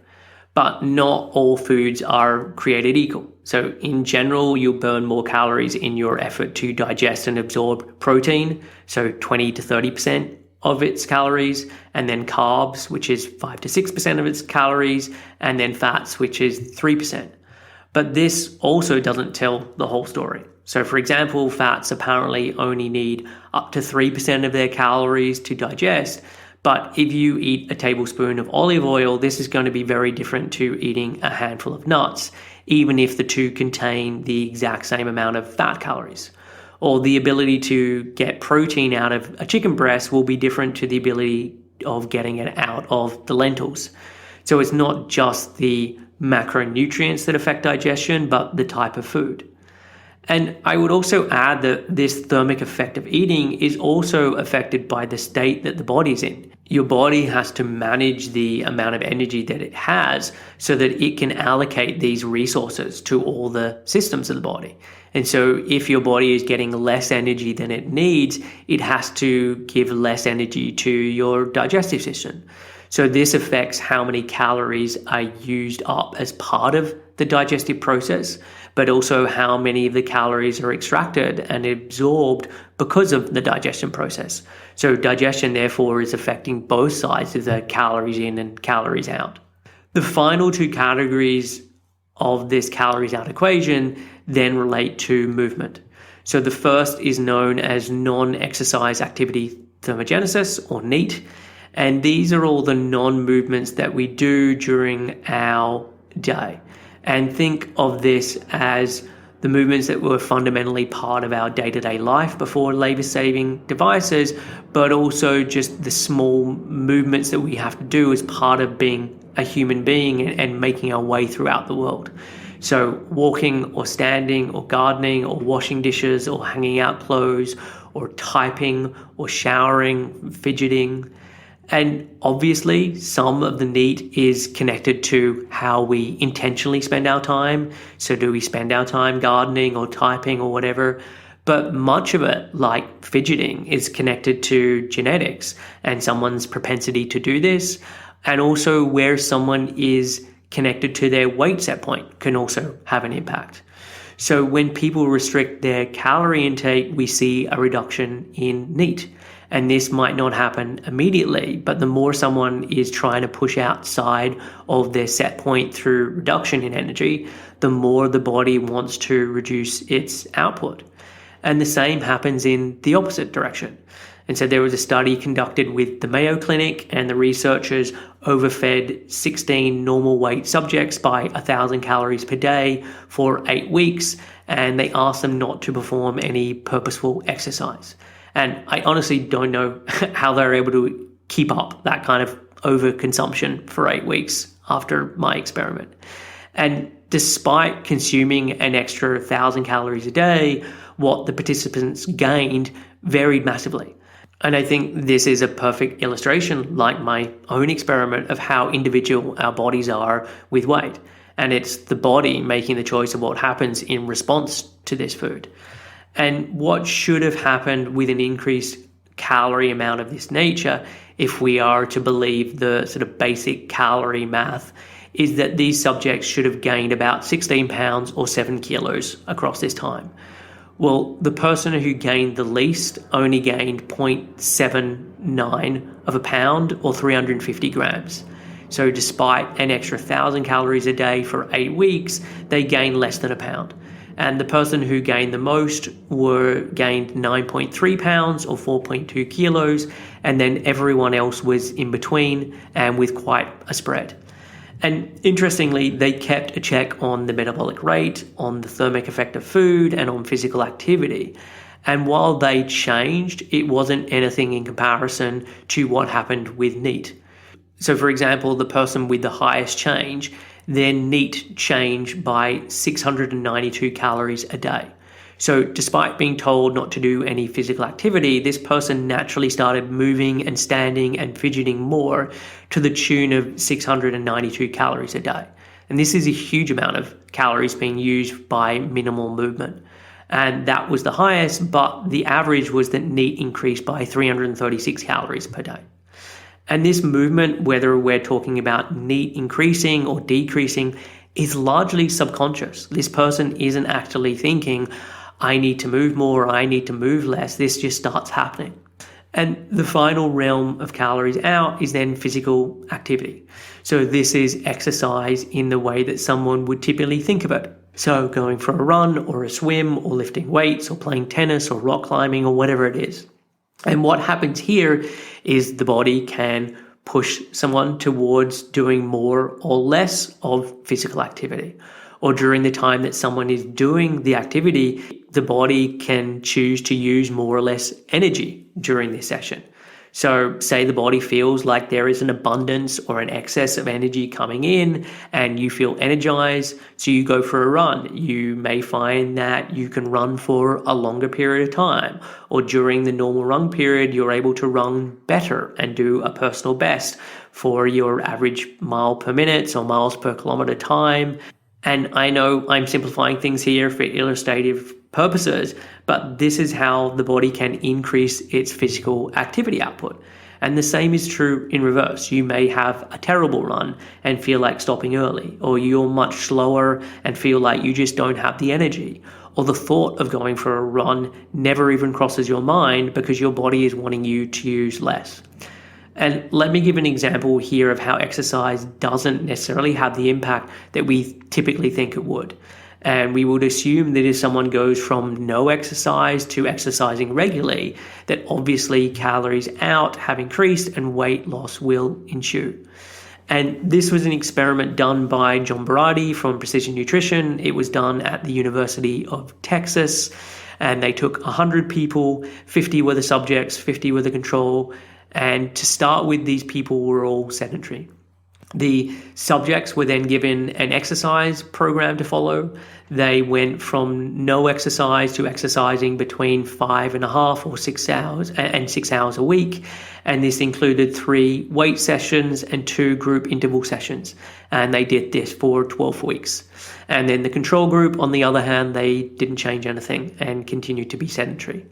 But not all foods are created equal. So in general, you'll burn more calories in your effort to digest and absorb protein, so 20 to 30% of its calories, and then carbs, which is 5 to 6% of its calories, and then fats, which is 3%. But this also doesn't tell the whole story. So for example, fats apparently only need up to 3% of their calories to digest. But if you eat a tablespoon of olive oil, this is going to be very different to eating a handful of nuts, even if the two contain the exact same amount of fat calories. Or the ability to get protein out of a chicken breast will be different to the ability of getting it out of the lentils. So it's not just the macronutrients that affect digestion, but the type of food. And I would also add that this thermic effect of eating is also affected by the state that the body's in. Your body has to manage the amount of energy that it has so that it can allocate these resources to all the systems of the body. And so if your body is getting less energy than it needs, it has to give less energy to your digestive system. So this affects how many calories are used up as part of the digestive process, but also how many of the calories are extracted and absorbed because of the digestion process. So digestion, therefore, is affecting both sides of the calories in and calories out. The final two categories of this calories out equation then relate to movement. So the first is known as non-exercise activity thermogenesis, or NEAT. And these are all the non-movements that we do during our day. And think of this as the movements that were fundamentally part of our day-to-day life before labor-saving devices, but also just the small movements that we have to do as part of being a human being and making our way throughout the world. So walking or standing or gardening or washing dishes or hanging out clothes or typing or showering, fidgeting. And obviously, some of the NEAT is connected to how we intentionally spend our time. So do we spend our time gardening or typing or whatever? But much of it, like fidgeting, is connected to genetics and someone's propensity to do this. And also where someone is connected to their weight set point can also have an impact. So when people restrict their calorie intake, we see a reduction in NEAT. And this might not happen immediately, but the more someone is trying to push outside of their set point through reduction in energy, the more the body wants to reduce its output. And the same happens in the opposite direction. And so there was a study conducted with the Mayo Clinic, and the researchers overfed 16 normal weight subjects by 1,000 calories per day for 8 weeks, and they asked them not to perform any purposeful exercise. And I honestly don't know how they're able to keep up that kind of overconsumption for 8 weeks after my experiment. And despite consuming an extra 1,000 calories a day, what the participants gained varied massively. And I think this is a perfect illustration, like my own experiment, of how individual our bodies are with weight. And it's the body making the choice of what happens in response to this food. And what should have happened with an increased calorie amount of this nature, if we are to believe the sort of basic calorie math, is that these subjects should have gained about 16 pounds or 7 kilos across this time. Well, the person who gained the least only gained 0.79 of a pound or 350 grams. So despite an extra 1,000 calories a day for 8 weeks, they gained less than a pound. And the person who gained the most gained 9.3 pounds or 4.2 kilos, and then everyone else was in between and with quite a spread. And interestingly, they kept a check on the metabolic rate, on the thermic effect of food, and on physical activity. And while they changed, it wasn't anything in comparison to what happened with NEAT. So for example, the person with the highest change, their NEAT changed by 692 calories a day. So despite being told not to do any physical activity, this person naturally started moving and standing and fidgeting more to the tune of 692 calories a day. And this is a huge amount of calories being used by minimal movement. And that was the highest, but the average was that NEAT increased by 336 calories per day. And this movement, whether we're talking about NEAT increasing or decreasing, is largely subconscious. This person isn't actually thinking, I need to move more, I need to move less. This just starts happening. And the final realm of calories out is then physical activity. So this is exercise in the way that someone would typically think of it. So going for a run or a swim or lifting weights or playing tennis or rock climbing or whatever it is. And what happens here is the body can push someone towards doing more or less of physical activity. Or during the time that someone is doing the activity, the body can choose to use more or less energy during this session. So say the body feels like there is an abundance or an excess of energy coming in and you feel energized, so you go for a run. You may find that you can run for a longer period of time, or during the normal run period, you're able to run better and do a personal best for your average mile per minute or miles per kilometer time. And I know I'm simplifying things here for illustrative purposes, but this is how the body can increase its physical activity output. And the same is true in reverse. You may have a terrible run and feel like stopping early, or you're much slower and feel like you just don't have the energy, or the thought of going for a run never even crosses your mind because your body is wanting you to use less. And let me give an example here of how exercise doesn't necessarily have the impact that we typically think it would. And we would assume that if someone goes from no exercise to exercising regularly, that obviously calories out have increased and weight loss will ensue. And this was an experiment done by John Berardi from Precision Nutrition. It was done at the University of Texas, and they took 100 people, 50 were the subjects, 50 were the control. And to start with, these people were all sedentary. The subjects were then given an exercise program to follow. They went from no exercise to exercising between 5.5 or 6 hours and 6 hours a week. And this included 3 weight sessions and 2 group interval sessions. And they did this for 12 weeks. And then the control group, on the other hand, they didn't change anything and continued to be sedentary.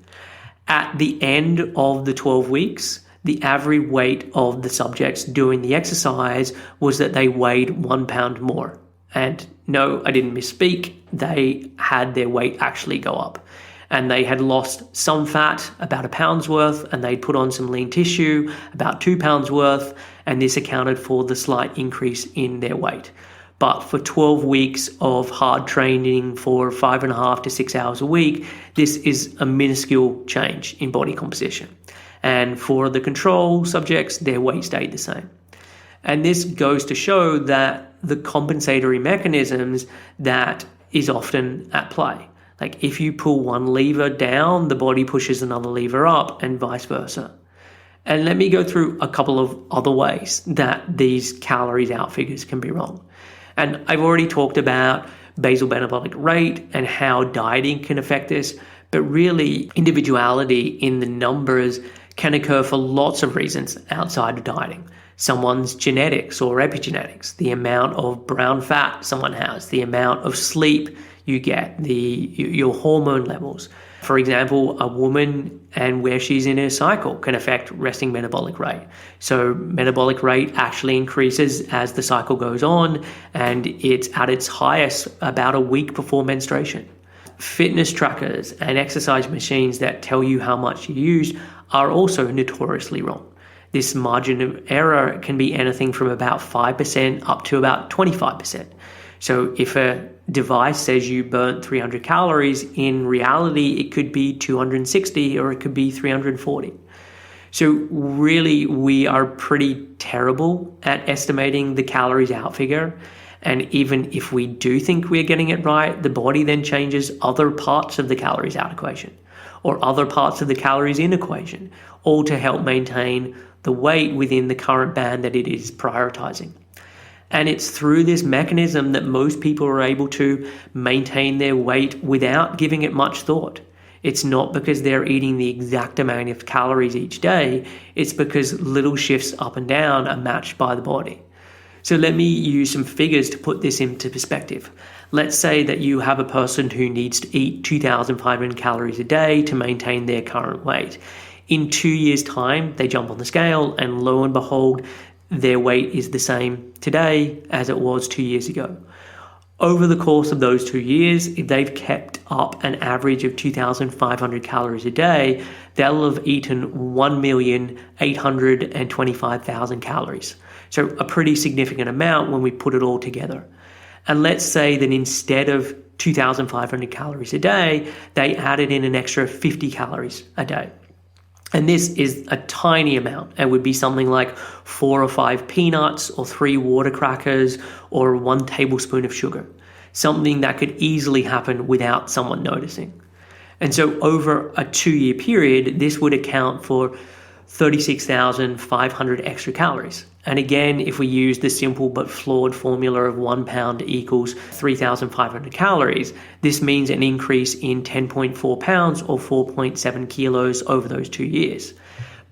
At the end of the 12 weeks, the average weight of the subjects doing the exercise was that they weighed 1 pound more. And no, I didn't misspeak. They had their weight actually go up. And they had lost some fat, about 1 pound's worth, and they'd put on some lean tissue, about 2 pounds worth, and this accounted for the slight increase in their weight. But for 12 weeks of hard training for 5.5 to 6 hours a week, this is a minuscule change in body composition. And for the control subjects, their weight stayed the same. And this goes to show that the compensatory mechanisms that is often at play. Like if you pull one lever down, the body pushes another lever up and vice versa. And let me go through a couple of other ways that these calories out figures can be wrong. And I've already talked about basal metabolic rate and how dieting can affect this, but really individuality in the numbers can occur for lots of reasons outside of dieting. Someone's genetics or epigenetics, the amount of brown fat someone has, the amount of sleep you get, your hormone levels. For example, a woman and where she's in her cycle can affect resting metabolic rate. So metabolic rate actually increases as the cycle goes on, and it's at its highest about a week before menstruation. Fitness trackers and exercise machines that tell you how much you use are also notoriously wrong. This margin of error can be anything from about 5% up to about 25%. So if a device says you burnt 300 calories, in reality, it could be 260 or it could be 340. So really, we are pretty terrible at estimating the calories out figure. And even if we do think we're getting it right, the body then changes other parts of the calories out equation or other parts of the calories in equation, all to help maintain the weight within the current band that it is prioritizing. And it's through this mechanism that most people are able to maintain their weight without giving it much thought. It's not because they're eating the exact amount of calories each day. It's because little shifts up and down are matched by the body. So let me use some figures to put this into perspective. Let's say that you have a person who needs to eat 2,500 calories a day to maintain their current weight. In 2 years' time, they jump on the scale and lo and behold, their weight is the same today as it was 2 years ago. Over the course of those 2 years, if they've kept up an average of 2,500 calories a day, they'll have eaten 1,825,000 calories. So a pretty significant amount when we put it all together. And let's say that instead of 2,500 calories a day, they added in an extra 50 calories a day. And this is a tiny amount. It would be something like 4 or 5 peanuts or 3 water crackers or 1 tablespoon of sugar. Something that could easily happen without someone noticing. And so over a 2-year period, this would account for 36,500 extra calories. And again, if we use the simple but flawed formula of 1 pound equals 3,500 calories, this means an increase in 10.4 pounds or 4.7 kilos over those 2 years.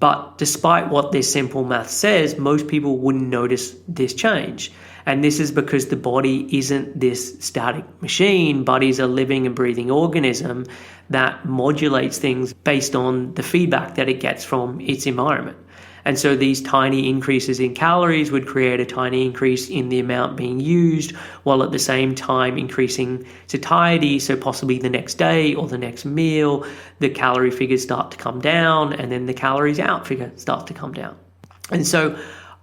But despite what this simple math says, most people wouldn't notice this change. And this is because the body isn't this static machine, but is a living and breathing organism that modulates things based on the feedback that it gets from its environment. And so these tiny increases in calories would create a tiny increase in the amount being used, while at the same time increasing satiety. So possibly the next day or the next meal, the calorie figures start to come down, and then the calories out figure starts to come down. And so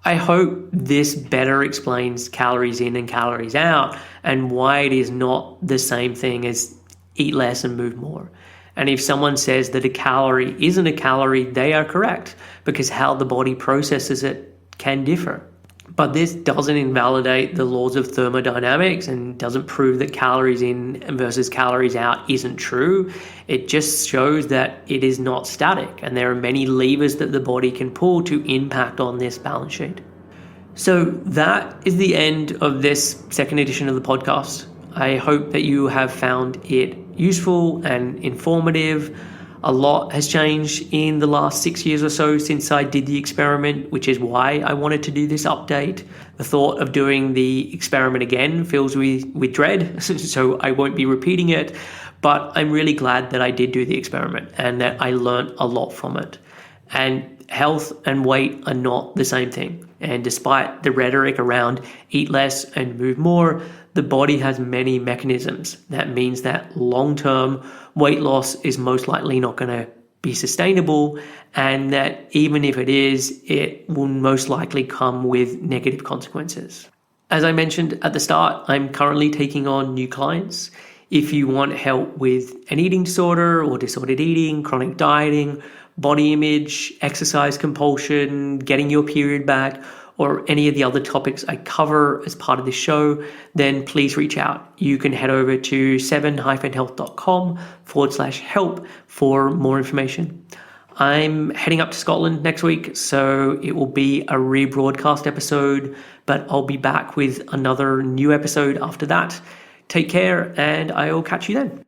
I hope this better explains calories in and calories out and why it is not the same thing as eat less and move more. And if someone says that a calorie isn't a calorie, they are correct, because how the body processes it can differ. But this doesn't invalidate the laws of thermodynamics and doesn't prove that calories in versus calories out isn't true. It just shows that it is not static, and there are many levers that the body can pull to impact on this balance sheet. So that is the end of this second edition of the podcast. I hope that you have found it useful and informative. A lot has changed in the last 6 years or so since I did the experiment, which is why I wanted to do this update. The thought of doing the experiment again fills me with dread, so I won't be repeating it. But I'm really glad that I did do the experiment and that I learned a lot from it. And health and weight are not the same thing. And despite the rhetoric around eat less and move more, the body has many mechanisms. That means that long-term weight loss is most likely not going to be sustainable, and that even if it is, it will most likely come with negative consequences. As I mentioned at the start, I'm currently taking on new clients. If you want help with an eating disorder or disordered eating, chronic dieting, body image, exercise compulsion, getting your period back, or any of the other topics I cover as part of this show, then please reach out. You can head over to 7-health.com/help for more information. I'm heading up to Scotland next week, so it will be a rebroadcast episode, but I'll be back with another new episode after that. Take care, and I will catch you then.